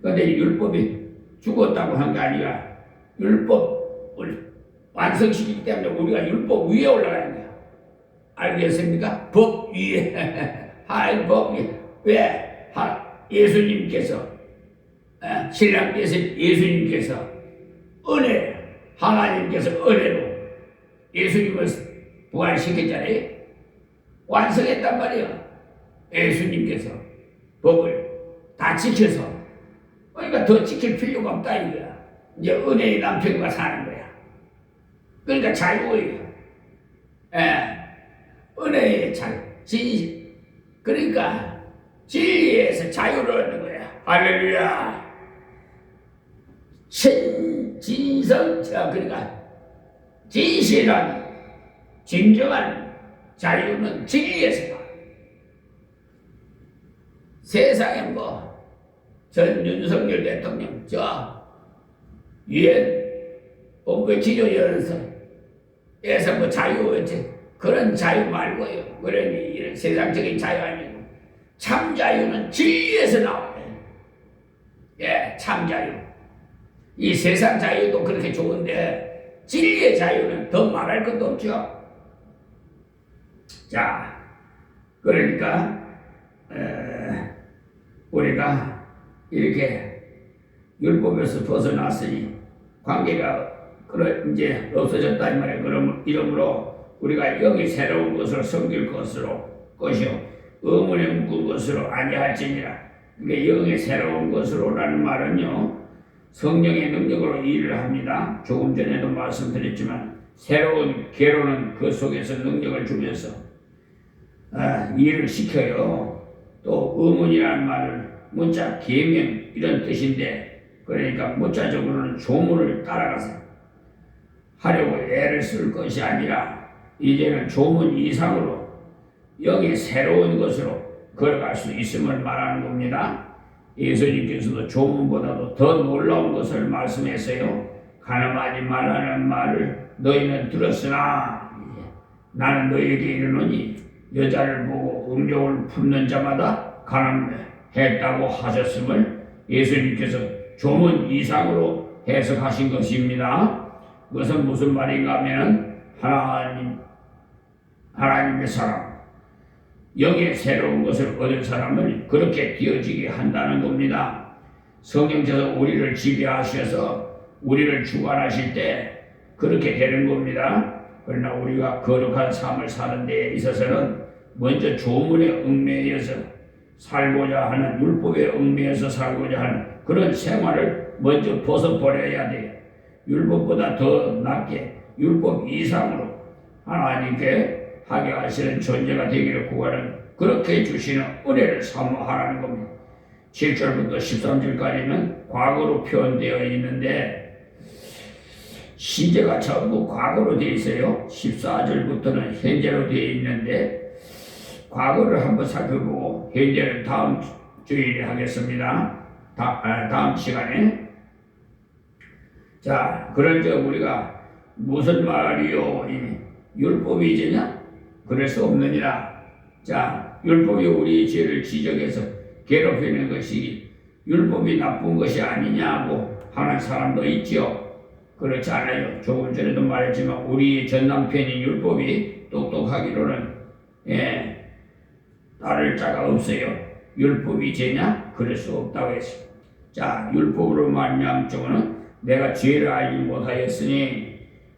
근데 율법이 죽었다고 한 게 아니라 율법을 완성시키기 때문에 우리가 율법 위에 올라가는 거야. 알겠습니까? 법 위에. 하나님 법 위에. 왜? 예수님께서, 신랑께서 예수님께서 은혜, 하나님께서 은혜로 예수님을 부활시켰잖아요. 완성했단 말이에요. 예수님께서 법을 다 지켜서. 그러니까 더 지킬 필요가 없다 이거야. 이제 은혜의 남편과 사는 거야. 그러니까 자유예요. 은혜의 자유, 진실. 그러니까 진리에서 자유를 얻는 거야. 할렐루야. 진성, 그러니까 진실한 진정한 자유는 진리에서 나. 세상에 뭐 전 윤석열 대통령 저 유엔 본부 기조연설에서 뭐 자유였지, 그런 자유 말고요. 그러니 이런 세상적인 자유 아니고 참 자유는 진리에서 나와요. 예, 참 자유. 이 세상 자유도 그렇게 좋은데 진리의 자유는 더 말할 것도 없죠. 자, 그러니까 우리가 이렇게 율법에서 벗어났으니 관계가 이제 없어졌다 이 말이에요. 그럼 이러므로 우리가 영이 새로운 것으로 섬길 것이요 의문에 묶은 것으로 아니할지니라. 그러니까 영이 새로운 것으로라는 말은요, 성령의 능력으로 일을 합니다. 조금 전에도 말씀드렸지만 새로운 계로는 그 속에서 능력을 주면서 일을 시켜요. 또 의문이라는 말은 문자, 계명 이런 뜻인데, 그러니까 문자적으로는 조문을 따라가서 하려고 애를 쓸 것이 아니라 이제는 조문 이상으로 영이 새로운 것으로 걸어갈 수 있음을 말하는 겁니다. 예수님께서도 조문보다도 더 놀라운 것을 말씀했어요. 가늠하지 말라는 말을 너희는 들었으나 나는 너희에게 이르노니 여자를 보고 음욕을 품는 자마다 가늠했다고 하셨음을 예수님께서 조문 이상으로 해석하신 것입니다. 그것은 무슨 말인가 하면 하나님의 사람, 영의 새로운 것을 얻은 사람을 그렇게 되어지게 한다는 겁니다. 성령께서 우리를 지배하셔서 우리를 주관하실 때 그렇게 되는 겁니다. 그러나 우리가 거룩한 삶을 사는 데 있어서는 먼저 조문에 얽매여서 살고자 하는, 율법에 얽매여서 살고자 하는 그런 생활을 먼저 벗어버려야 돼요. 율법보다 더 낫게 율법 이상으로 하나님께 하게 하시는 존재가 되기를 구하는, 그렇게 주시는 은혜를 사모하라는 겁니다. 7절부터 13절까지는 과거로 표현되어 있는데 시제가 전부 과거로 되어 있어요. 14절부터는 현재로 되어 있는데 과거를 한번 살펴보고 현재를 다음 주일에 하겠습니다. 다음 시간에. 자, 그런즉 우리가 무슨 말이요? 율법이 이제냐? 그럴 수 없느니라. 자, 율법이 우리 죄를 지적해서 괴롭히는 것이 율법이 나쁜 것이 아니냐고 하는 사람도 있죠. 그렇지 않아요. 조금 전에도 말했지만 우리의 전남편인 율법이 똑똑하기로는 따를 자가 없어요. 율법이 죄냐? 그럴 수 없다고 했어요. 자, 율법으로 말미암고는 내가 죄를 알지 못하였으니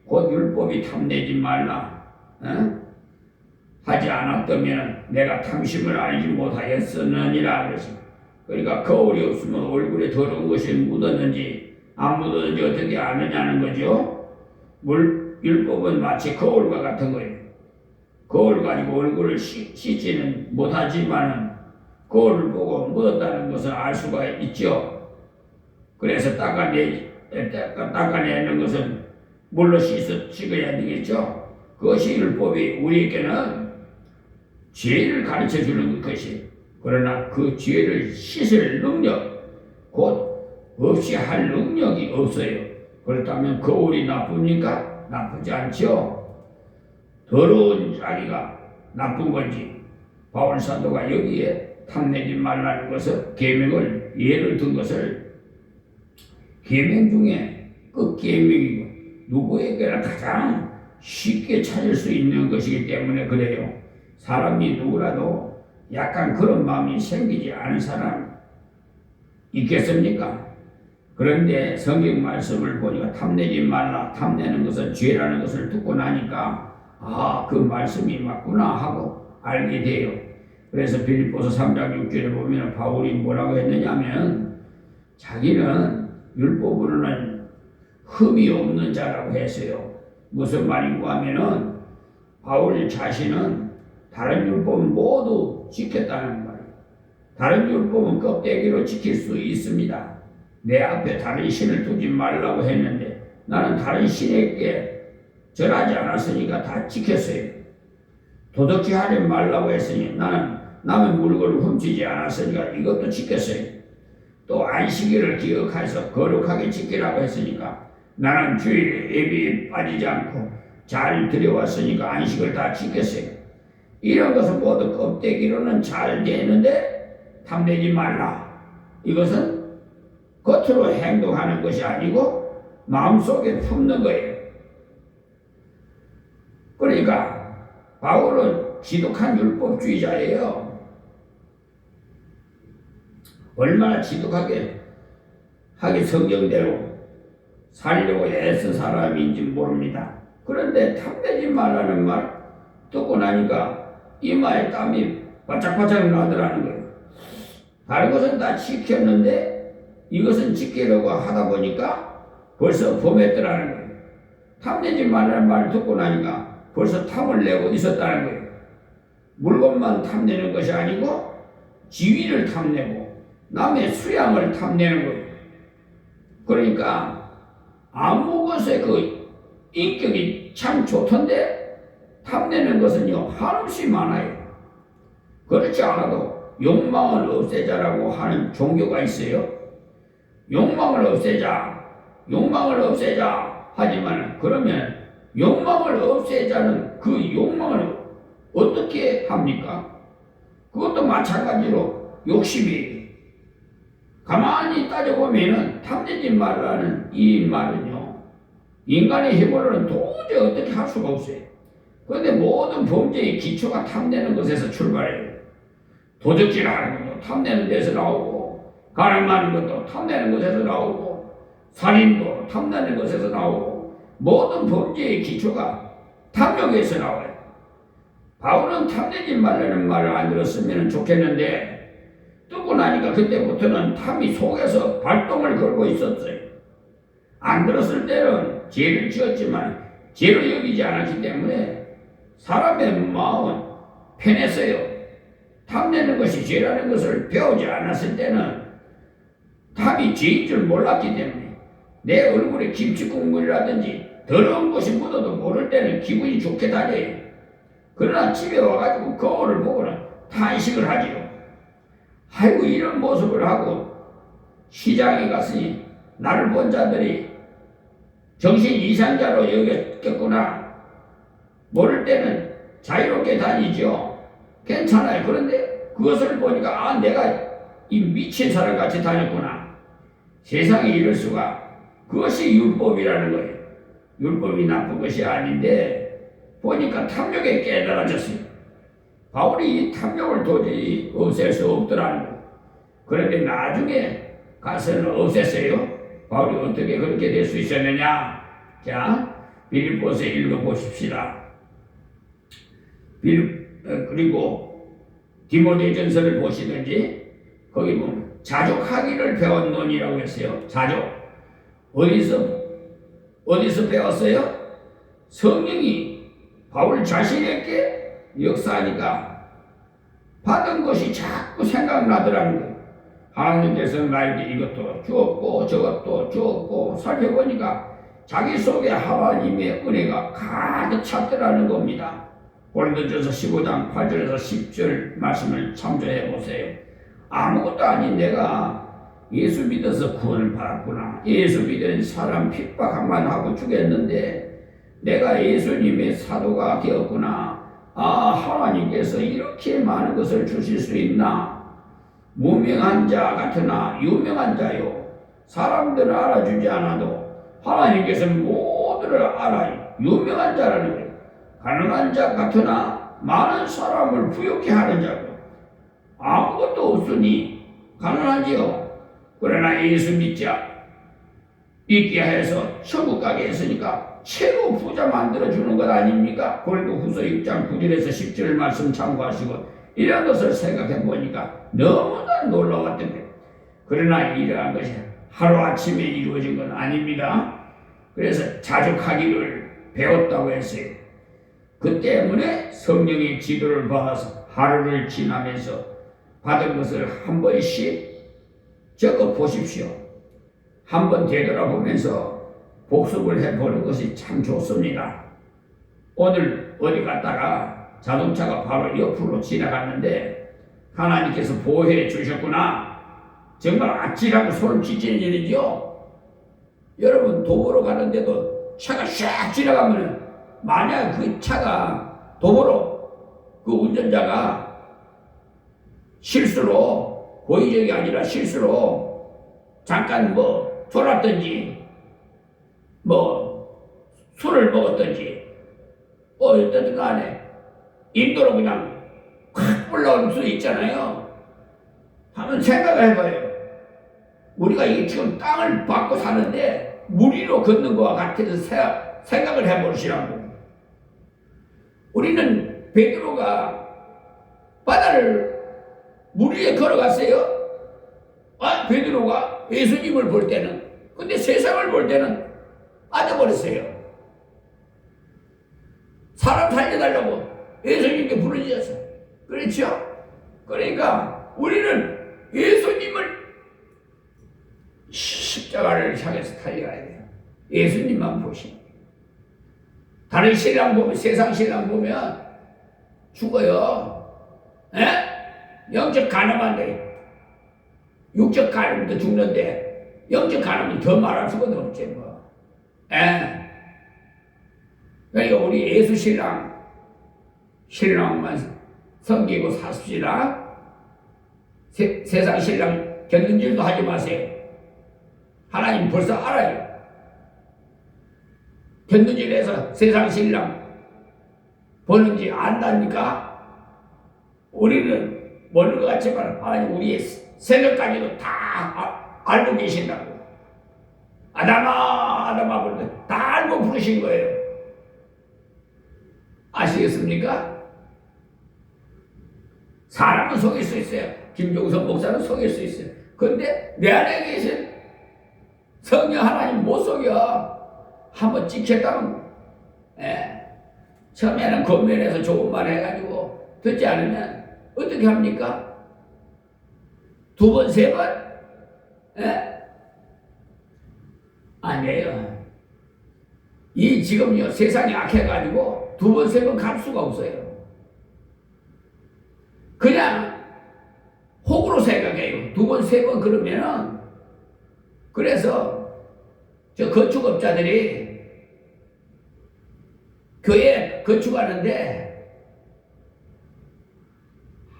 곧 율법이 탐내지 말라 하지 않았다면 내가 탐심을 알지 못하였으느니라 그랬습니다. 그러니까 거울이 없으면 얼굴에 더러운 것이 묻었는지 안 묻었는지 어떻게 아느냐는 거죠. 율법은 마치 거울과 같은 거예요. 거울 가지고 얼굴을 씻지는 못하지만은 거울을 보고 묻었다는 것을 알 수가 있죠. 그래서 닦아내는 것은 물로 씻어야 되겠죠. 그것이 율법이 우리에게는 죄를 가르쳐 주는 것이, 그러나 그 죄를 씻을 능력, 곧 없이 할 능력이 없어요. 그렇다면 거울이 나쁩니까? 나쁘지 않죠. 더러운 자리가 나쁜 건지 바울 사도가 여기에 탐내지 말라는 것을 계명을 예를 든 것을 계명 중에 끝계명이고 누구에게나 가장 쉽게 찾을 수 있는 것이기 때문에 그래요. 사람이 누구라도 약간 그런 마음이 생기지 않은 사람 있겠습니까? 그런데 성경 말씀을 보니까 탐내지 말라, 탐내는 것은 죄라는 것을 듣고 나니까 그 말씀이 맞구나 하고 알게 돼요. 그래서 빌립보서 3장 6절에 보면 바울이 뭐라고 했느냐면 자기는 율법으로는 흠이 없는 자라고 했어요. 무슨 말인가 하면은 바울 자신은 다른 율법은 모두 지켰다는 말이에요. 다른 율법은 껍데기로 지킬 수 있습니다. 내 앞에 다른 신을 두지 말라고 했는데 나는 다른 신에게 절하지 않았으니까 다 지켰어요. 도덕질 하지 말라고 했으니 나는 남의 물건을 훔치지 않았으니까 이것도 지켰어요. 또 안식일을 기억해서 거룩하게 지키라고 했으니까 나는 주일에 예배에 빠지지 않고 잘 들여왔으니까 안식을 다 지켰어요. 이런 것은 모두 껍데기로는 잘 되는데 탐내지 말라. 이것은 겉으로 행동하는 것이 아니고 마음속에 품는 거예요. 그러니까 바울은 지독한 율법주의자예요. 얼마나 지독하게 성경대로 살려고 애쓴 사람인지 모릅니다. 그런데 탐내지 말라는 말 듣고 나니까 이마에 땀이 바짝바짝 나더라는 거예요. 다른 것은 다 지켰는데 이것은 지키려고 하다 보니까 벌써 범했더라는 거예요. 탐내지 말라는 말을 듣고 나니까 벌써 탐을 내고 있었다는 거예요. 물건만 탐내는 것이 아니고 지위를 탐내고 남의 수양을 탐내는 거예요. 그러니까 아무 것에 그 인격이 참 좋던데 탐내는 것은요 한없이 많아요. 그렇지 않아도 욕망을 없애자라고 하는 종교가 있어요. 욕망을 없애자 하지만 그러면 욕망을 없애자는 그 욕망을 어떻게 합니까? 그것도 마찬가지로 욕심이 가만히 따져보면은 탐내지 말라는 이 말은요 인간의 힘으로는 도저히 어떻게 할 수가 없어요. 그런데 모든 범죄의 기초가 탐내는 것에서 출발해요. 도적질하는 것도 탐내는 데서 나오고 가늠하는 것도 탐내는 것에서 나오고 살인도 탐내는 것에서 나오고 모든 범죄의 기초가 탐욕에서 나와요. 바울은 탐내지 말라는 말을 안 들었으면 좋겠는데 듣고 나니까 그때부터는 탐이 속에서 발동을 걸고 있었어요. 안 들었을 때는 죄를 지었지만 죄로 여기지 않았기 때문에 사람의 마음은 편했어요. 탐내는 것이 죄라는 것을 배우지 않았을 때는 탐이 죄인 줄 몰랐기 때문에 내 얼굴에 김치 국물이라든지 더러운 것이 묻어도 모를 때는 기분이 좋게 다녀요. 그러나 집에 와가지고 거울을 보고는 탄식을 하지요. 아이고 이런 모습을 하고 시장에 갔으니 나를 본 자들이 정신 이상자로 여겼겠구나. 모를 때는 자유롭게 다니죠. 괜찮아요. 그런데 그것을 보니까 내가 이 미친 사람같이 다녔구나. 세상에 이럴 수가. 그것이 율법이라는 거예요. 율법이 나쁜 것이 아닌데 보니까 탐욕에 깨달아졌어요. 바울이 이 탐욕을 도저히 없앨 수 없더라는 거예요. 그런데 나중에 가서는 없앴어요. 바울이 어떻게 그렇게 될 수 있었느냐? 자, 빌립보서 읽어보십시다. 그리고 디모데전서를 보시든지 거기 보면 자족하기를 배웠노니라고 했어요. 자족. 어디서 배웠어요? 성령이 바울 자신에게 역사하니까 받은 것이 자꾸 생각나더라는 거예요. 하나님께서 나에게 이것도 주었고 저것도 주었고 살펴보니까 자기 속에 하나님의 은혜가 가득 찼더라는 겁니다. 고린도전서 15장 8절에서 10절 말씀을 참조해 보세요. 아무것도 아닌 내가 예수 믿어서 구원을 받았구나. 예수 믿은 사람 핍박만 하고 죽였는데 내가 예수님의 사도가 되었구나. 하나님께서 이렇게 많은 것을 주실 수 있나? 무명한 자 같으나 유명한 자요. 사람들은 알아주지 않아도 하나님께서는 모두를 알아요. 유명한 자라는 거예요. 가능한 자 같으나 많은 사람을 부욕해 하는 자고 아무것도 없으니 가능하지요. 그러나 예수 믿게 해서 천국 가게 했으니까 최고 부자 만들어주는 것 아닙니까? 고린도후서 6장 9절에서 10절 말씀 참고하시고 이런 것을 생각해 보니까 너무나 놀라웠던 거예요. 그러나 이러한 것이 하루아침에 이루어진 건 아닙니다. 그래서 자족하기를 배웠다고 했어요. 그 때문에 성령의 지도를 받아서 하루를 지나면서 받은 것을 한 번씩 적어 보십시오. 한 번 되돌아보면서 복습을 해보는 것이 참 좋습니다. 오늘 어디 갔다가 자동차가 바로 옆으로 지나갔는데 하나님께서 보호해 주셨구나. 정말 아찔하고 소름 끼치는 일이죠. 여러분 도보로 가는데도 차가 샥 지나가면 만약 그 차가 도보로 그 운전자가 실수로 고의적이 아니라 실수로 잠깐 졸았든지 술을 먹었든지 어쨌든 간에 인도로 그냥 확 올라올 수 있잖아요. 한번 생각을 해봐요. 우리가 이 지금 땅을 밟고 사는데 물 위로 걷는 것과 같아서 생각을 해보시라고. 우리는 베드로가 바다를 물 위에 걸어갔어요. 베드로가 예수님을 볼 때는, 근데 세상을 볼 때는 빠져버렸어요. 사람 살려달라고 예수님께 부르짖었어요. 그렇죠? 그러니까 우리는 예수님을 십자가를 향해서 달려가야 돼요. 예수님만 보시면. 다른 신랑 보면, 세상 신랑 보면 죽어요. 영적 가늠한데 육적 가늠도 죽는데 영적 가늠은 더 말할 수가 없지 뭐. 그러니까 우리 예수 신랑만 섬기고 사십시다. 세상 신랑 겪는 일도 하지 마세요. 하나님 벌써 알아요. 겪는 일에서 세상 신랑 보는지 안다니까. 우리는 모르는 것 같지만 하나님 우리의 생각까지도 다 알고 계신다고. 아담아 부르는데 다 알고 부르신 거예요. 하시겠습니까? 사람은 속일 수 있어요. 김종선 목사는 속일 수 있어요. 그런데 내 안에 계신 성령 하나님 못 속여. 한번 찍혔다면, 처음에는 겉면에서 좋은 말 해가지고 듣지 않으면 어떻게 합니까? 두 번, 세 번? 안 돼요. 지금요, 세상이 악해가지고 두 번, 세 번 갈 수가 없어요. 그냥 혹으로 생각해요. 두 번, 세 번 그러면은, 그래서 저 건축업자들이 교회 건축하는데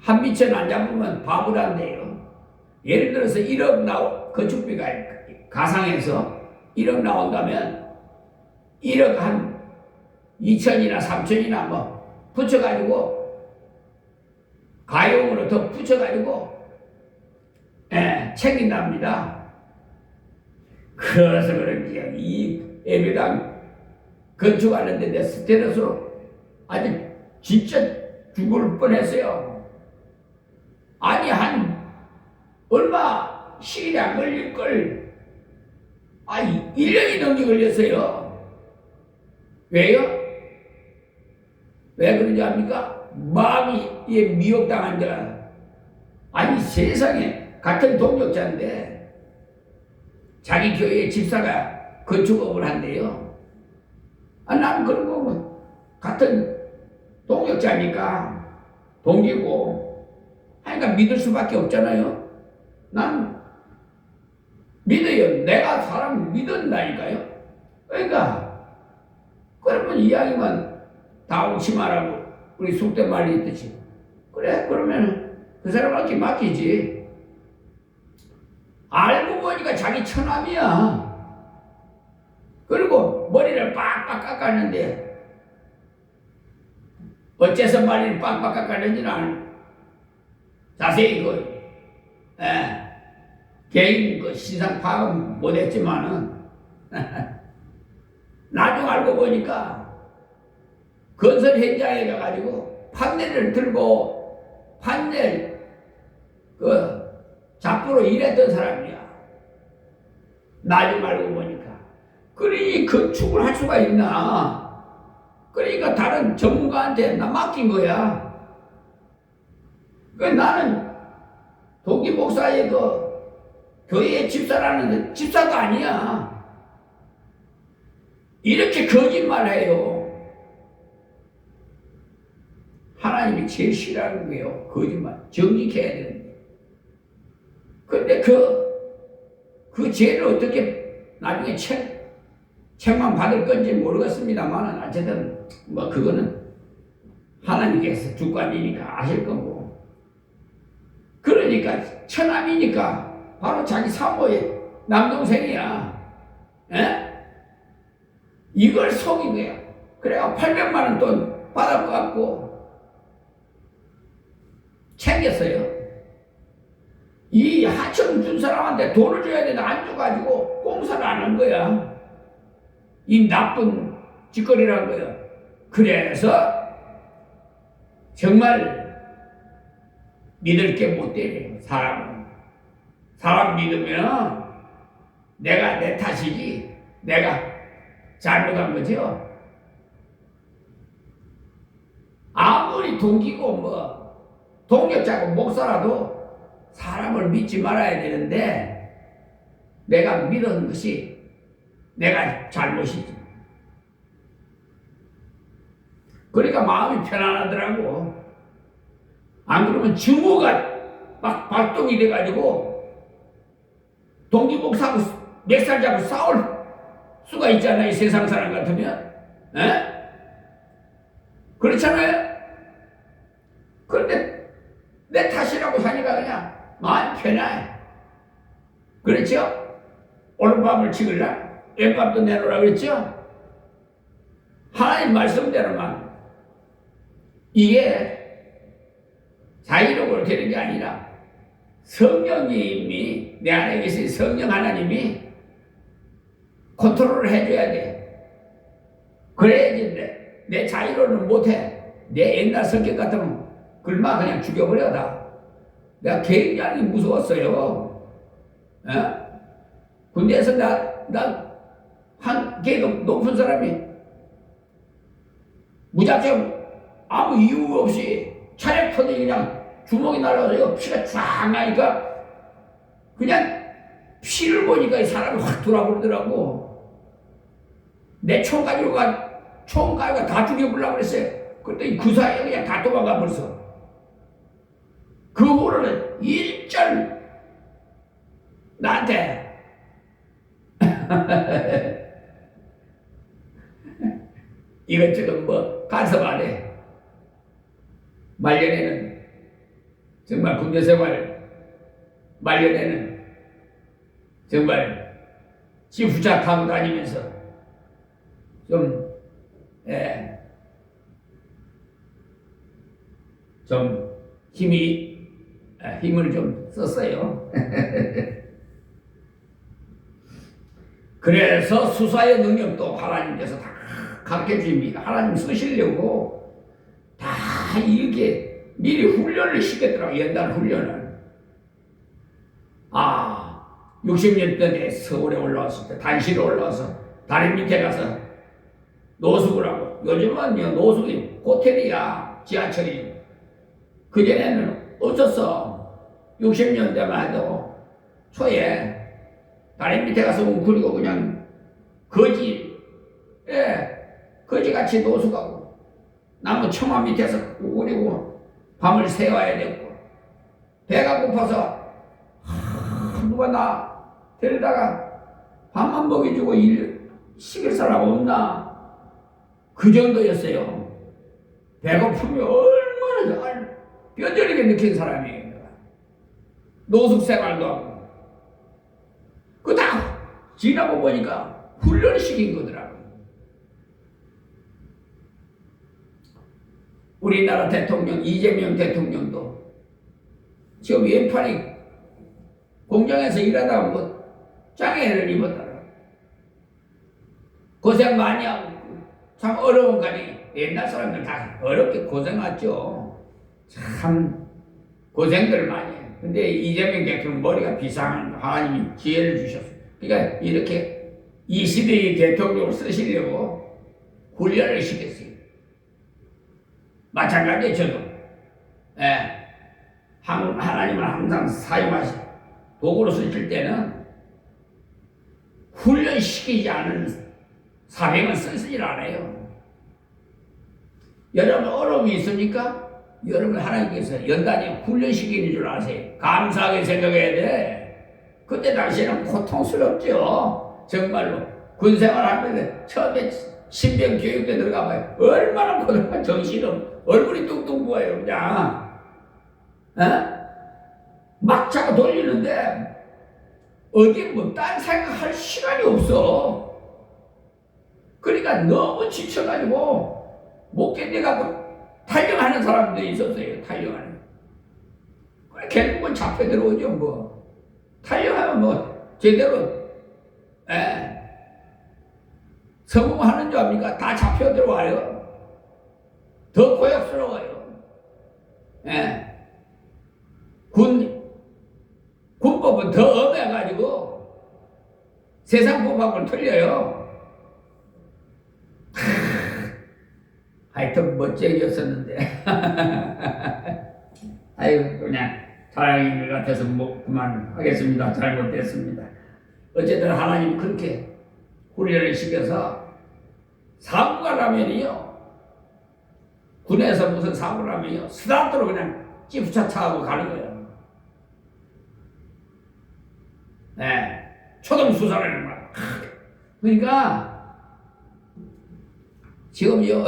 한 미천 안 잡으면 바보란데요. 예를 들어서 1억 건축비가 가상해서 1억 나온다면 1억 한 2천이나 3천이나 뭐 붙여가지고 가용으로 더 붙여가지고 챙긴답니다. 그래서 그런지 이 예배당 건축하는데 내 스트레스로 아주 진짜 죽을 뻔했어요. 아니 얼마 시일이 안 걸릴걸 1년이 넘게 걸렸어요. 왜요? 왜 그런지 압니까? 마음이 미혹당한 자가 아니 세상에 같은 동역자인데 자기 교회 집사가 건축업을 한대요. 나는 그런 거 같은 동역자니까 동기고 하니까 믿을 수밖에 없잖아요. 난 믿어요. 내가 사람 믿는다니까요. 그러니까 그러면 이야기만 다 옳지 말라고 우리 속된 말이 있듯이 그래 그러면 그 사람한테 맡기지. 알고 보니까 자기 처남이야. 그리고 머리를 빡빡 깎았는데 어째서 머리를 빡빡 깎았는지는 자세히 개인 시상 파악은 못했지만은 나중 알고 보니까 건설 현장에 가가지고 판넬을 들고 판넬 잡부로 일했던 사람이야. 나중 알고 보니까. 그러니 건축을 할 수가 있나? 그러니까 다른 전문가한테 나 맡긴 거야. 나는 동기 목사의 교회의 집사라는데 집사도 아니야. 이렇게 거짓말해요. 하나님이 제일 싫어하는 거예요. 거짓말. 정직해야 되는데. 근데 그 죄를 어떻게 나중에 책만 받을 건지 모르겠습니다만 어쨌든 뭐 그거는 하나님께서 주관이니까 아실 거고. 그러니까 처남이니까 바로 자기 사모의 남동생이야. 이걸 속인 거야. 그래야 800만 원 돈 받아갖고 챙겼어요. 이 하청 준 사람한테 돈을 줘야 되는데 안 줘가지고 공사를 안 한 거야. 이 나쁜 짓거리란 거야. 그래서 정말 믿을 게 못 되네요. 사람 믿으면 내가 내 탓이지 내가 잘못한 거죠. 아무리 동기고 동역자고 목사라도 사람을 믿지 말아야 되는데 내가 믿은 것이 내가 잘못이지. 그러니까 마음이 편안하더라고. 안 그러면 증오가 막 발동이 돼가지고 동기 목사하고 몇 살 잡고 싸울 수가 있잖아요. 세상 사람 같으면. 그렇잖아요. 그런데 내 탓이라고 하니까 그냥 마음이 편해. 그렇죠? 오늘 밤을 찍을라? 왼밥도 내놓으라 그랬죠? 하나님 말씀대로만 이게 자의력으로 되는 게 아니라 성령님이 내 안에 계신 성령 하나님이 컨트롤을 해줘야 돼. 그래야지 내 자의로는 못해. 내 옛날 성격 같으면 글마 그냥 죽여버려다. 내가 굉장히 무서웠어요. 군대에서 한 계급 높은 사람이 무작정 아무 이유 없이 차례 터지 그냥 주먹이 날아가서 피가 쫙 나니까 그냥 피를 보니까 이 사람이 확 돌아버리더라고. 내 총 가지고 다 죽여보려고 그랬어요. 그랬더니 그 사이에 그냥 다 도망가 벌써. 그 후로는 일절 나한테 이것저것 뭐 간섭하네. 말년에는 정말 군대 생활 말년에는 정말 지프차 타고 다니면서 좀 힘을 좀 썼어요. 그래서 수사의 능력도 하나님께서 다 가르쳐 주십니다. 하나님 쓰시려고 다 이렇게 미리 훈련을 시켰더라고요. 옛날 훈련을. 60년 전에 서울에 올라왔을 때 단실에 올라와서 다리 밑에 가서 노숙을 하고, 요즘은요 노숙이 호텔이야, 지하철이. 그전에는 없었어. 60년 대만 해도 초에 다리 밑에 가서 웅크리고 그냥 거지같이 노숙하고 나무 처마 밑에서 우리고 밤을 새워야 되고, 배가 고파서 누가 나 데리다가 밥만 먹여주고 시킬 사람 없나, 그 정도였어요. 배고픔이 얼마나 뼈저리게 느낀 사람이에요. 노숙 생활도 하고. 그 다 지나고 보니까 훈련시킨 거더라고요. 우리나라 대통령 이재명 대통령도 지금 왼팔이 공장에서 일하다가 뭐 장애를 입었더라. 고생 많이 하고 참 어려운 거니. 옛날 사람들 다 어렵게 고생했죠. 참 고생들 많이 해. 근데 이재명 대통령 머리가 비상한 하나님이 기회를 주셨어요. 그러니까 이렇게 이 시대의 대통령을 쓰시려고 훈련을 시켰어요. 마찬가지에 저도 하나님을 항상 사용하시 도구로 쓰실 때는 훈련시키지 않은 사명을 쓰시질 않아요. 여러분 어려움이 있으니까 여러분 하나님께서 연단히 훈련시키는 줄 아세요. 감사하게 생각해야 돼. 그때 당시에는 고통스럽죠. 정말로 군생활 하면서 처음에 신병 교육대 들어가봐요. 얼마나 고통한 정신은 얼굴이 뚱뚱 부어요. 그냥 막 차고 돌리는데 어디 뭐 딴 생각할 시간이 없어. 그러니까 너무 지쳐가지고 못 견뎌가지고 탈영하는 사람들이 있었어요. 탈영하는. 그래 결국은 잡혀 들어오죠. 뭐 탈영하면 뭐 제대로 성공하는 줄 압니까? 다 잡혀 들어와요. 더 고역스러워요. 군법은 더 엄해가지고 세상 법하고는 틀려요. 하여튼 멋쟁이였었는데 아이고 그냥 자랑인 것 같아서 뭐 그만하겠습니다. 잘못됐습니다. 어쨌든 하나님 그렇게 훈련을 시켜서 사고가 나면요, 군에서 무슨 사고가 나면요 스타트로 그냥 찌푸차 차고 가는 거예요. 초등 수사를 하는 거야. 그러니까 지금요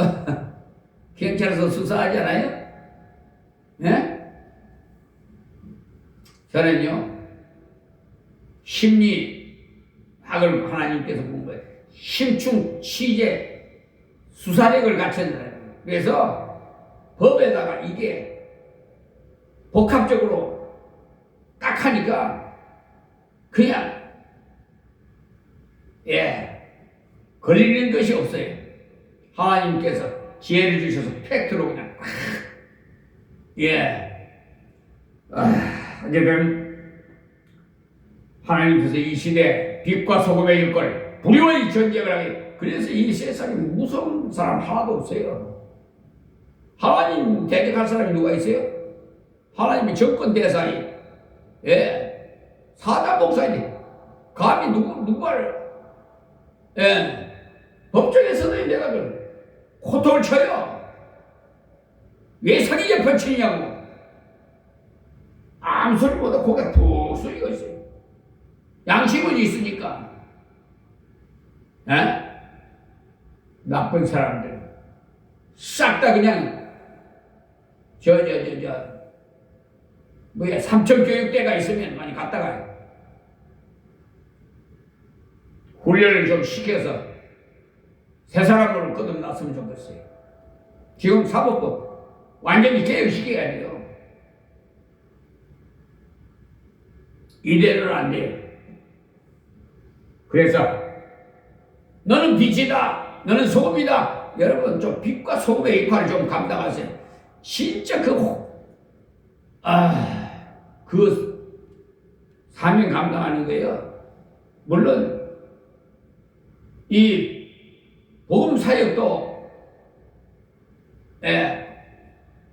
경찰에서 수사하잖아요. 저는요 심리학을 하나님께서 본 거예요. 심층 취재 수사력을 갖췄잖아요. 그래서 법에다가 이게 복합적으로 딱 하니까 그냥 걸리는 것이 없어요. 하나님께서 지혜를 주셔서 팩트로 그냥 어쨌든 하나님께서 이 시대 빛과 소금의 일거리 불의의 전쟁을 하게. 그래서 이 세상에 무서운 사람 하나도 없어요. 하나님 대적할 사람이 누가 있어요? 하나님의 정권 대사이 사자 목사님 감히 누구를 법정에서는 내가 호통을 쳐요. 왜 사기 옆에 치냐고. 아무 소리보다 고개 푹 숙이고 있어요. 양심은 있으니까. 나쁜 사람들 싹 다 그냥 삼청교육대가 있으면 많이 갔다가 훈련을 좀 시켜서 새 사람으로 거듭났으면 좋겠어요. 지금 사법부 완전히 개혁시켜야 돼요. 이대로는 안 돼요. 그래서 너는 빛이다, 너는 소금이다. 여러분 좀 빛과 소금의 역할을 좀 감당하세요. 진짜 그 사명 감당하는 거예요. 물론 이 복음 사역도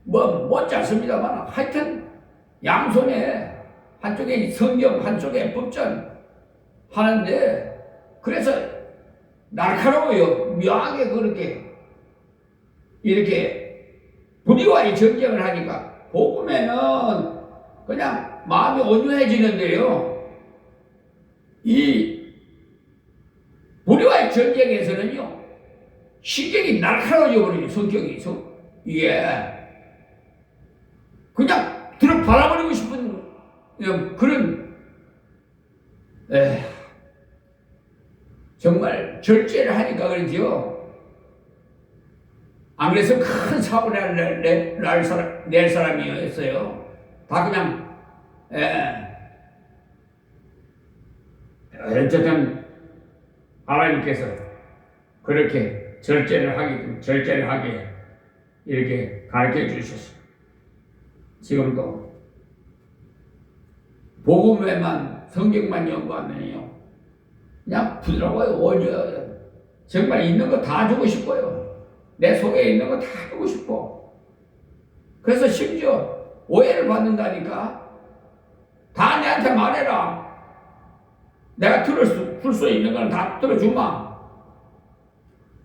못지 않습니다만 하여튼 양손에 한쪽에 성경 한쪽에 법전 하는데 그래서 날카로워요. 묘하게 그렇게 이렇게 불의와의 전쟁을 하니까 복음에는 그냥 마음이 온유해지는데요. 이 불의와의 전쟁에서는요 신경이 날카로워져 버려요. 성격이 이게 그냥 들어 발라버리고 싶은 그런 정말 절제를 하니까 그런지요. 안 그래서 큰 사고를 낼 사람이었어요. 다 그냥 어쨌든 하나님께서 그렇게 절제를 하게 이렇게 가르쳐 주셨어요. 지금도 복음에만 성경만 연구하면요 그냥 부드러워요. 온유해요. 정말 있는 거 다 주고 싶어요. 내 속에 있는 거 다 주고 싶어. 그래서 심지어 오해를 받는다니까. 다 내한테 말해라. 내가 풀 수 있는 건 다 들어주마.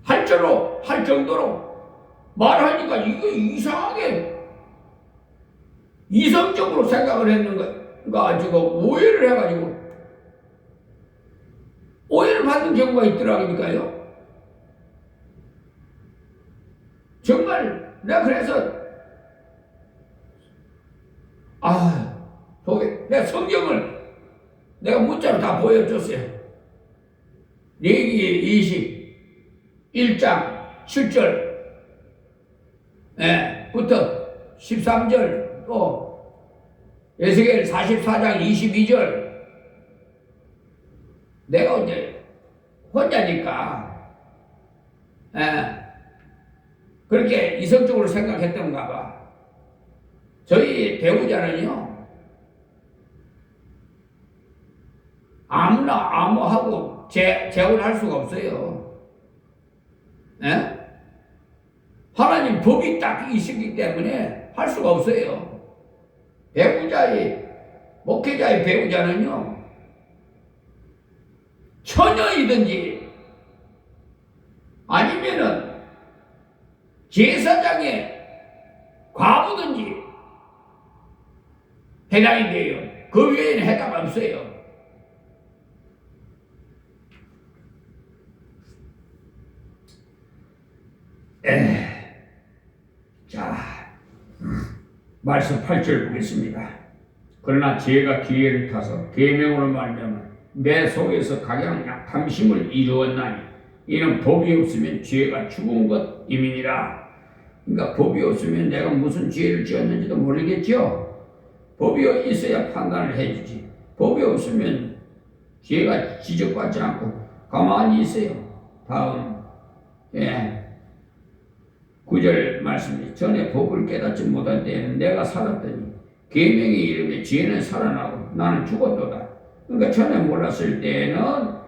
할 정도로 말하니까 이거 이상하게 이성적으로 생각을 했는 거가 지금 오해를 해가지고 오해를 받는 경우가 있더라고요. 정말 내가 그래서 내가 성경을 내가 문자로 다 보여줬어요. 레위기 21장 7절 부터 13절 또 에스겔 44장 22절 내가 이제 혼자니까 그렇게 이성적으로 생각했던가 봐. 저희 배우자는요 아무나 하고 재혼할 수가 없어요. 하나님 법이 딱 있기 때문에 할 수가 없어요. 목회자의 배우자는요 처녀이든지 아니면은 제사장의 과부든지 해당이 돼요. 그 외에는 해당 없어요. 자, 말씀 8절 보겠습니다. 그러나 지혜가 기회를 타서 계명으로 말미암아 내 속에서 각양 탐심을 이루었나니 이는 법이 없으면 지혜가 죽은 것임이니라. 그러니까 법이 없으면 내가 무슨 죄를 지었는지도 모르겠죠. 법이 있어야 판단을 해주지. 법이 없으면 지혜가 지적받지 않고 가만히 있어요. 다음 9절 말씀이 전에 복을 깨닫지 못할 때에는 내가 살았더니 계명의 이름에 지혜는 살아나고 나는 죽었도다. 그러니까 전에 몰랐을 때에는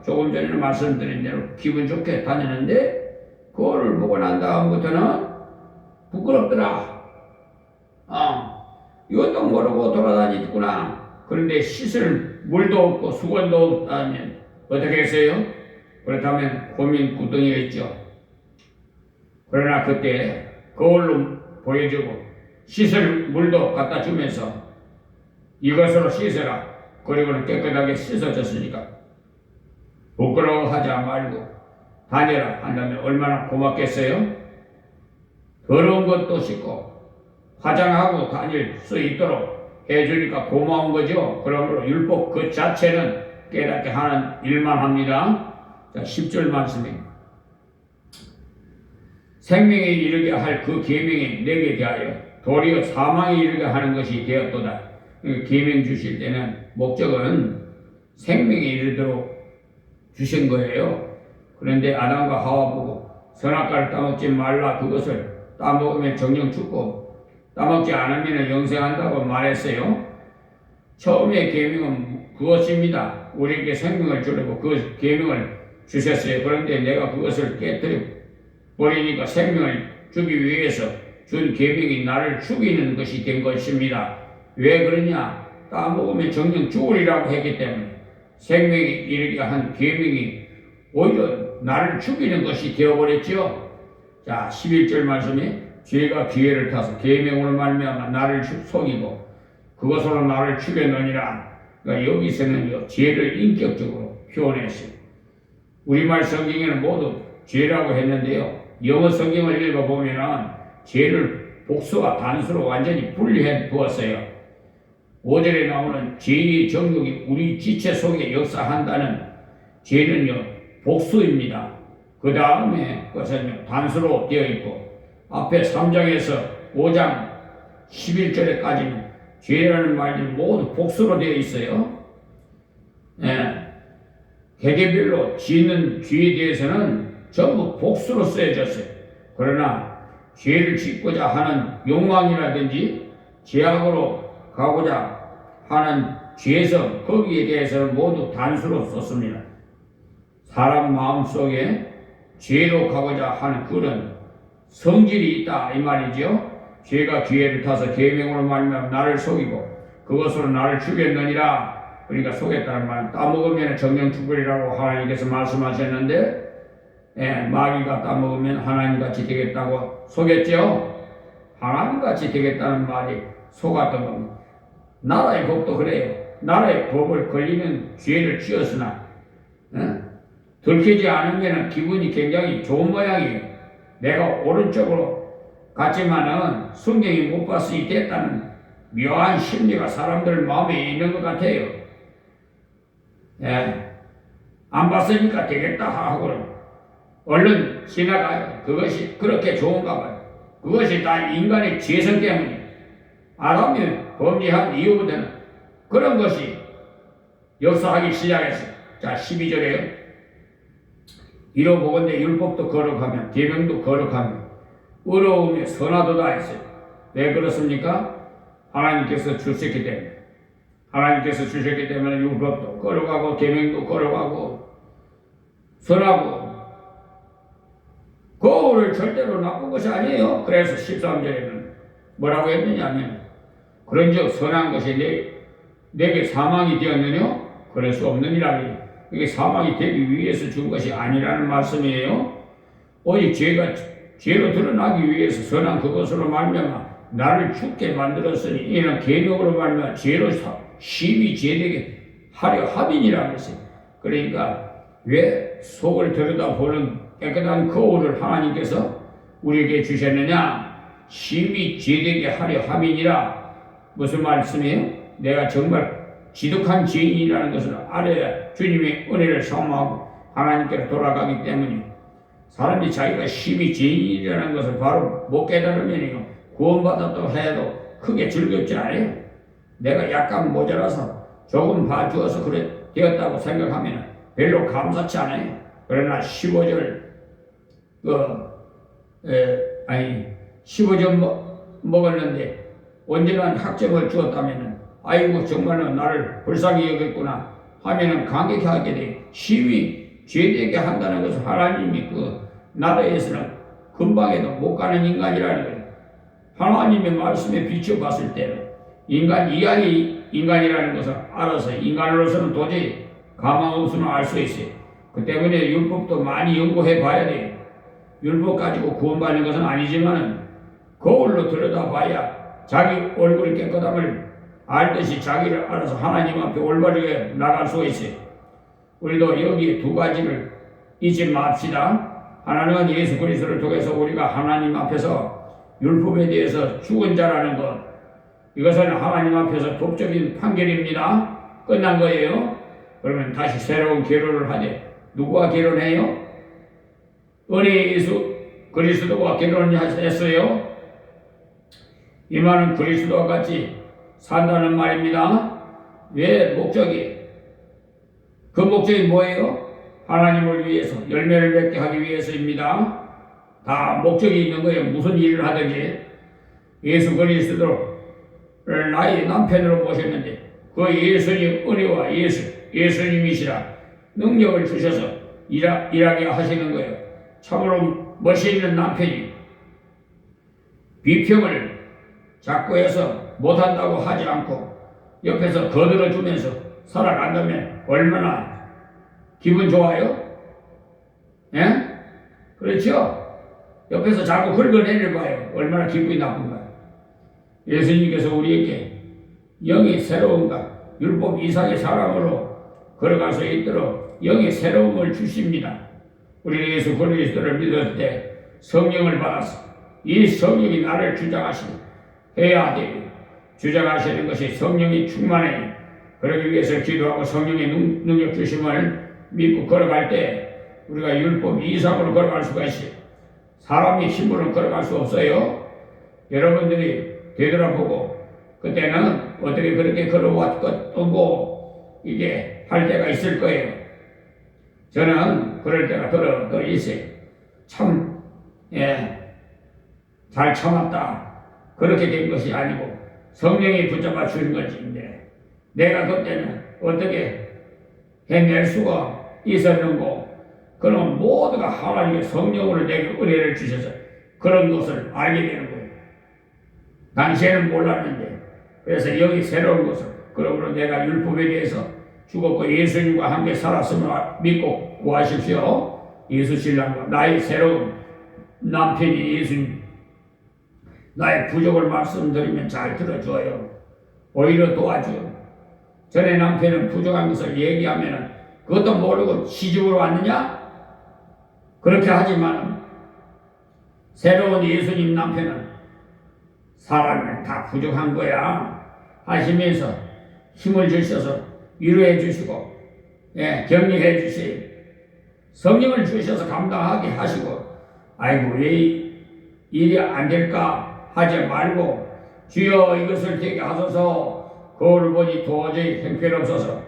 조금 전에 말씀드린 대로 기분 좋게 다녔는데 그거를 보고 난 다음부터는 부끄럽더라. 이것도 모르고 돌아다니구나. 그런데 씻을 물도 없고 수건도 없다면 어떻게 했어요? 그렇다면 고민 구덩이가 있죠. 그러나 그때 거울로 보여주고 씻을 물도 갖다 주면서 이것으로 씻어라. 그리고는 깨끗하게 씻어졌으니까 부끄러워하지 말고 다녀라 한다면 얼마나 고맙겠어요? 더러운 것도 씻고 화장하고 다닐 수 있도록 해주니까 고마운 거죠. 그러므로 율법 그 자체는 깨닫게 하는 일만 합니다. 자, 10절 말씀에 생명에 이르게 할 그 계명이 내게 대하여 도리어 사망에 이르게 하는 것이 되었도다. 계명 주실 때는 목적은 생명에 이르도록 주신 거예요. 그런데 아담과 하와 보고 선악과를 따먹지 말라 그것을 따먹으면 정령 죽고 따먹지 않으면 영생한다고 말했어요. 처음에 계명은 그것입니다. 우리에게 생명을 주려고 그 계명을 주셨어요. 그런데 내가 그것을 깨뜨려 버리니까 생명을 주기 위해서 준 계명이 나를 죽이는 것이 된 것입니다. 왜 그러냐? 따먹으면 정령 죽으리라고 했기 때문에 생명이 이르게 한 계명이 오히려 나를 죽이는 것이 되어버렸죠. 자, 11절 말씀에 죄가 기회를 타서 계명으로 말미암아 나를 속이고 그것으로 나를 죽였느니라. 그러니까 여기서는 죄를 인격적으로 표현했어요. 우리말 성경에는 모두 죄라고 했는데요. 영어 성경을 읽어보면은 죄를 복수와 단수로 완전히 분리해 두었어요. 5절에 나오는 죄의 정욕이 우리 지체 속에 역사한다는 죄는요, 복수입니다. 그 다음에 그것은 단수로 되어 있고, 앞에 3장에서 5장 11절에까지는 죄라는 말이 모두 복수로 되어 있어요. 개개별로 짓는 죄에 대해서는 전부 복수로 쓰여졌어요. 그러나 죄를 짓고자 하는 욕망이라든지 죄악으로 가고자 하는 죄성 거기에 대해서는 모두 단수로 썼습니다. 사람 마음속에 죄로 가고자 하는 그런 성질이 있다 이 말이죠. 죄가 기회를 타서 계명으로 말미암아 나를 속이고 그것으로 나를 죽였느니라. 그러니까 속였다는 말은 따먹으면 정령 죽으리라고 하나님께서 말씀하셨는데 마귀가 따먹으면 하나님같이 되겠다고 속였죠. 하나님같이 되겠다는 말이 속았던 겁니다. 나라의 법도 그래요. 나라의 법을 걸리면 죄를 지었으나 들키지 않으면 기분이 굉장히 좋은 모양이에요. 내가 오른쪽으로 갔지만은 성경이 못 봤으니 됐다는 묘한 심리가 사람들 마음에 있는 것 같아요. 안 봤으니까 되겠다 하고 얼른 지나가요. 그것이 그렇게 좋은가 봐요. 그것이 다 인간의 죄성 때문에 아담이 범죄한 이후부터는 그런 것이 역사하기 시작했어요. 자, 12절에요. 이로보건대 율법도 거룩하며 계명도 거룩하며 의로움에 선하도다 했어요. 왜 그렇습니까? 하나님께서 주셨기 때문에. 하나님께서 주셨기 때문에 율법도 거룩하고 계명도 거룩하고 선하고 거울을 절대로 나쁜 것이 아니에요. 그래서 13절에는 뭐라고 했느냐면 그런즉 선한 것이 내게 사망이 되었느냐? 그럴 수 없느니라. 이게 사망이 되기 위해서 준 것이 아니라는 말씀이에요. 오직 죄로 드러나기 위해서 선한 그것으로 말미암아 나를 죽게 만들었으니 이는 계명으로 말미암아 죄로 심히 죄되게 하려 함이니라 했어요. 그러니까 왜 속을 들여다보는 깨끗한 거울을 하나님께서 우리에게 주셨느냐? 심히 죄되게 하려 함이니라. 무슨 말씀이에요? 내가 정말 지독한 죄인이라는 것을 알아야 주님의 은혜를 사모하고 하나님께로 돌아가기 때문에 사람이 자기가 심히 죄인이라는 것을 바로 못 깨달으면 구원받았다고 해도 크게 즐겁지 않아요. 내가 약간 모자라서 조금 봐주어서 그래 되었다고 생각하면 별로 감사치 않아요. 그러나 15절 아니 15점 먹었는데 언제나 학점을 주었다면은 아이고 정말로 나를 불쌍히 여겼구나 하면은 감격하게 돼. 시위 죄되게 한다는 것은 하나님이 그 나라에서는 금방에도 못 가는 인간이라는 거예요. 하나님의 말씀에 비춰봤을 때는 인간 이하의 인간이라는 것을 알아서 인간으로서는 도저히 가망 없으면 알 수 있어요. 그 때문에 율법도 많이 연구해 봐야 돼요. 율법 가지고 구원받는 것은 아니지만은 거울로 들여다봐야 자기 얼굴이 깨끗함을 알듯이 자기를 알아서 하나님 앞에 올바르게 나갈 수가 있어요. 우리도 여기 두 가지를 잊지 맙시다. 하나는 예수 그리스도를 통해서 우리가 하나님 앞에서 율법에 대해서 죽은 자라는 것, 이것은 하나님 앞에서 법적인 판결입니다. 끝난 거예요. 그러면 다시 새로운 결혼을 하되 누구와 결혼해요? 은혜 예수 그리스도와 결혼했어요. 이 말은 그리스도와 같이 산다는 말입니다. 왜 목적이? 그 목적이 뭐예요? 하나님을 위해서 열매를 맺게 하기 위해서입니다. 다 목적이 있는 거예요. 무슨 일을 하든지. 예수 그리스도를 나의 남편으로 모셨는데 그 예수님 은혜와 예수님이시라 능력을 주셔서 일하게 하시는 거예요. 참으로 멋있는 남편이 비평을 자꾸 해서 못한다고 하지 않고 옆에서 거들어주면서 살아간다면 얼마나 기분 좋아요? 예? 그렇죠? 옆에서 자꾸 긁어내려 봐요. 얼마나 기분이 나쁜가요? 예수님께서 우리에게 영이 새로운가 율법 이상의 사랑으로 걸어갈 수 있도록 영의 새로움을 주십니다. 우리 예수 그리스도를 믿을 때 성령을 받았어. 이 성령이 나를 주장해야 돼요. 주장하시는 것이 성령이 충만해. 그러기 위해서 기도하고 성령의 능력 주심을 믿고 걸어갈 때 우리가 율법 이상으로 걸어갈 수가 있어요. 사람의 힘으로 걸어갈 수 없어요. 여러분들이 되돌아보고 그때는 어떻게 그렇게 걸어왔고 이게 할 때가 있을 거예요. 저는 그럴 때가 더 있어요. 참, 잘 참았다. 그렇게 된 것이 아니고 성령이 붙잡아 주는 것인데 내가 그때는 어떻게 해낼 수가 있었는고 그런 모두가 하나님의 성령으로 내게 은혜를 주셔서 그런 것을 알게 되는 거예요. 당시에는 몰랐는데 그래서 여기 새로운 것을 그러므로 내가 율법에 대해서 죽었고 예수님과 함께 살았음을 믿고 구하십시오. 예수 신랑과 나의 새로운 남편이 예수님. 나의 부족을 말씀드리면 잘 들어줘요. 오히려 도와줘요. 전에 남편은 부족한 것을 얘기하면 그것도 모르고 시집으로 왔느냐? 그렇게 하지만 새로운 예수님 남편은 사람은 다 부족한 거야 하시면서 힘을 주셔서 위로해 주시고 격려해 주시고 성령을 주셔서 감당하게 하시고 아이고 왜 일이 안 될까 하지 말고 주여 이것을 되게 하소서. 거울을 보니 도저히 형편없어서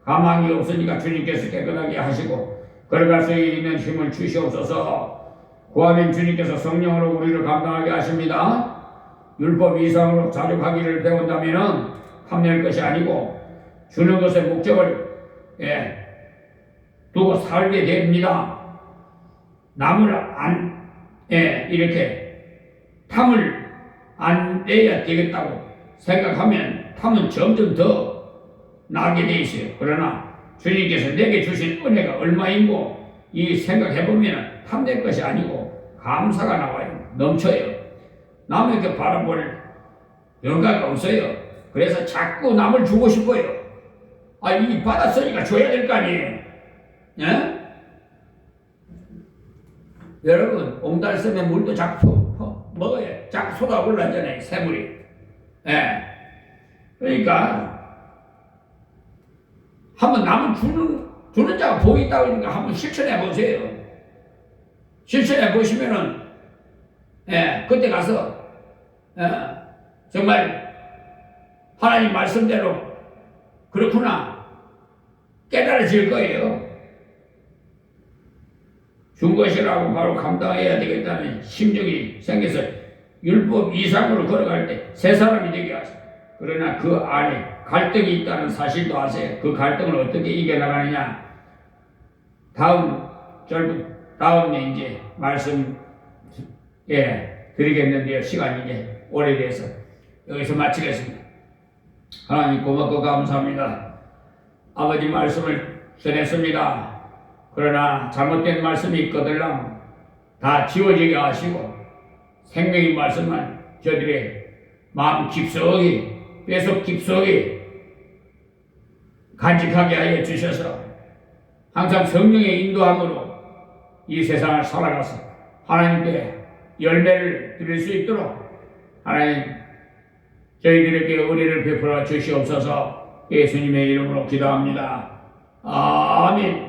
가망이 없으니까 주님께서 깨끗하게 하시고 걸어갈 수 있는 힘을 주시옵소서. 구하면 주님께서 성령으로 우리를 감당하게 하십니다. 율법 이상으로 자족하기를 배운다면 탐낼 것이 아니고 주는 것의 목적을 두고 살게 됩니다. 남을 이렇게 탐을 안 내야 되겠다고 생각하면 탐은 점점 더 나게 돼 있어요. 그러나 주님께서 내게 주신 은혜가 얼마인고 이 생각해보면 탐낼 것이 아니고 감사가 나와요. 넘쳐요. 남에게 바라볼 영광이 없어요. 그래서 자꾸 남을 주고 싶어요. 이 받았으니까 줘야 될 거 아니에요. 예? 여러분 옹달샘에 물도 자꾸 먹어야 자꾸 쏟아 올라잖아요. 새물이. 그러니까 한번 남을 주는 자가 복이 있다고 그러니까 한번 실천해 보세요. 실천해 보시면은 그때 가서 정말 하나님 말씀대로 그렇구나 깨달아질 거예요. 준 것이라고 바로 감당해야 되겠다는 심정이 생겨서 율법 이상으로 걸어갈 때 새 사람이 되게 하세요. 그러나 그 안에 갈등이 있다는 사실도 아세요. 그 갈등을 어떻게 이겨나가느냐. 다음에 이제 말씀 드리겠는데요. 시간이 이제 오래돼서 여기서 마치겠습니다. 하나님 고맙고 감사합니다. 아버지 말씀을 전했습니다. 그러나 잘못된 말씀이 있거들랑 다 지워지게 하시고 생명의 말씀만 저들의 마음 깊숙이 뼈속 깊숙이 간직하게 하여 주셔서 항상 성령의 인도함으로 이 세상을 살아가서 하나님께 열매를 드릴 수 있도록 하나님 저희들에게 은혜를 베풀어 주시옵소서. 예수님의 이름으로 기도합니다. 아멘.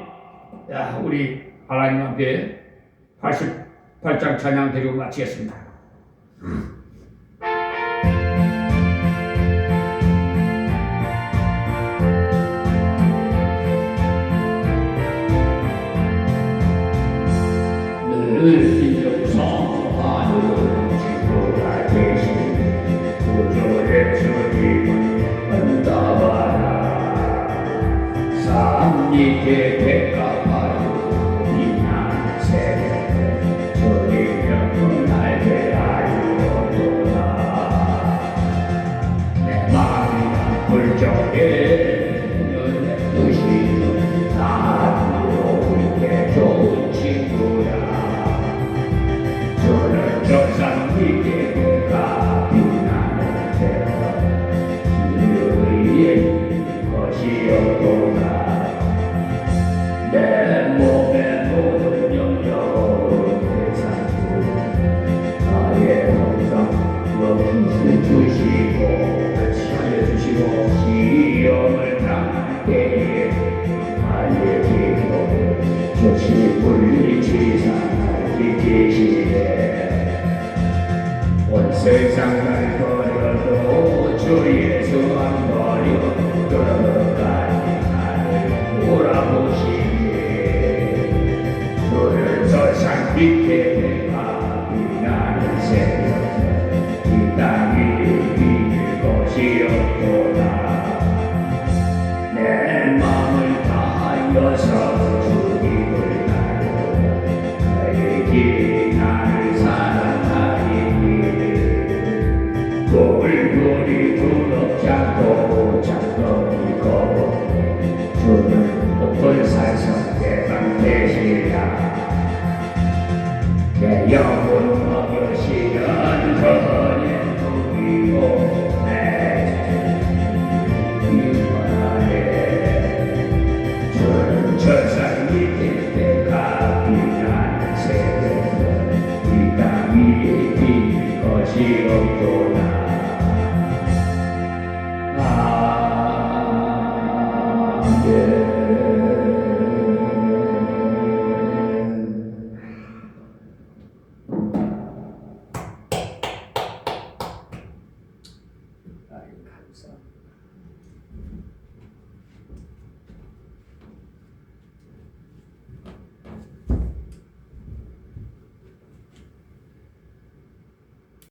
자, 우리 하나님 앞에 88장 찬양 드리고 마치겠습니다. 늘 인정성하는 친구가 계신 구주의 주님은 응답하라. 삶 밑에 백합하여 비난 세계 주의 영혼 알게 하였도다. 내 마음이 아플 적에 너의 뜻이 나로 있게 좋은 친구야. 저산 밑에 그가 빛나는 데가 기회의 것이었도다. 내 몸의 모든 영역을 대상으로 나의 항상 여기서 주시고 같이 주시고 시험을 당할 때에 나의 기도 조치 물리치사 계시네. 온 세상을 버려도 주 예수 안 버려 끝까지 나를 몰아보시네. 주를 저 산 밑에 내가 빛나는 새벽 이 땅이 빛을 것이었구나. 내 마음을 다하여서 주님을 나를 사랑하니 돌돌이 부럽지 않고 작동이 거부해 주는 높은 산성 대강 되시라. 내 영혼 먹으시는 전의 누이고 내 이만하네. 주는 천상 밑에 때가 빛나는 새벽 이 땅이 빛 것이 없구나.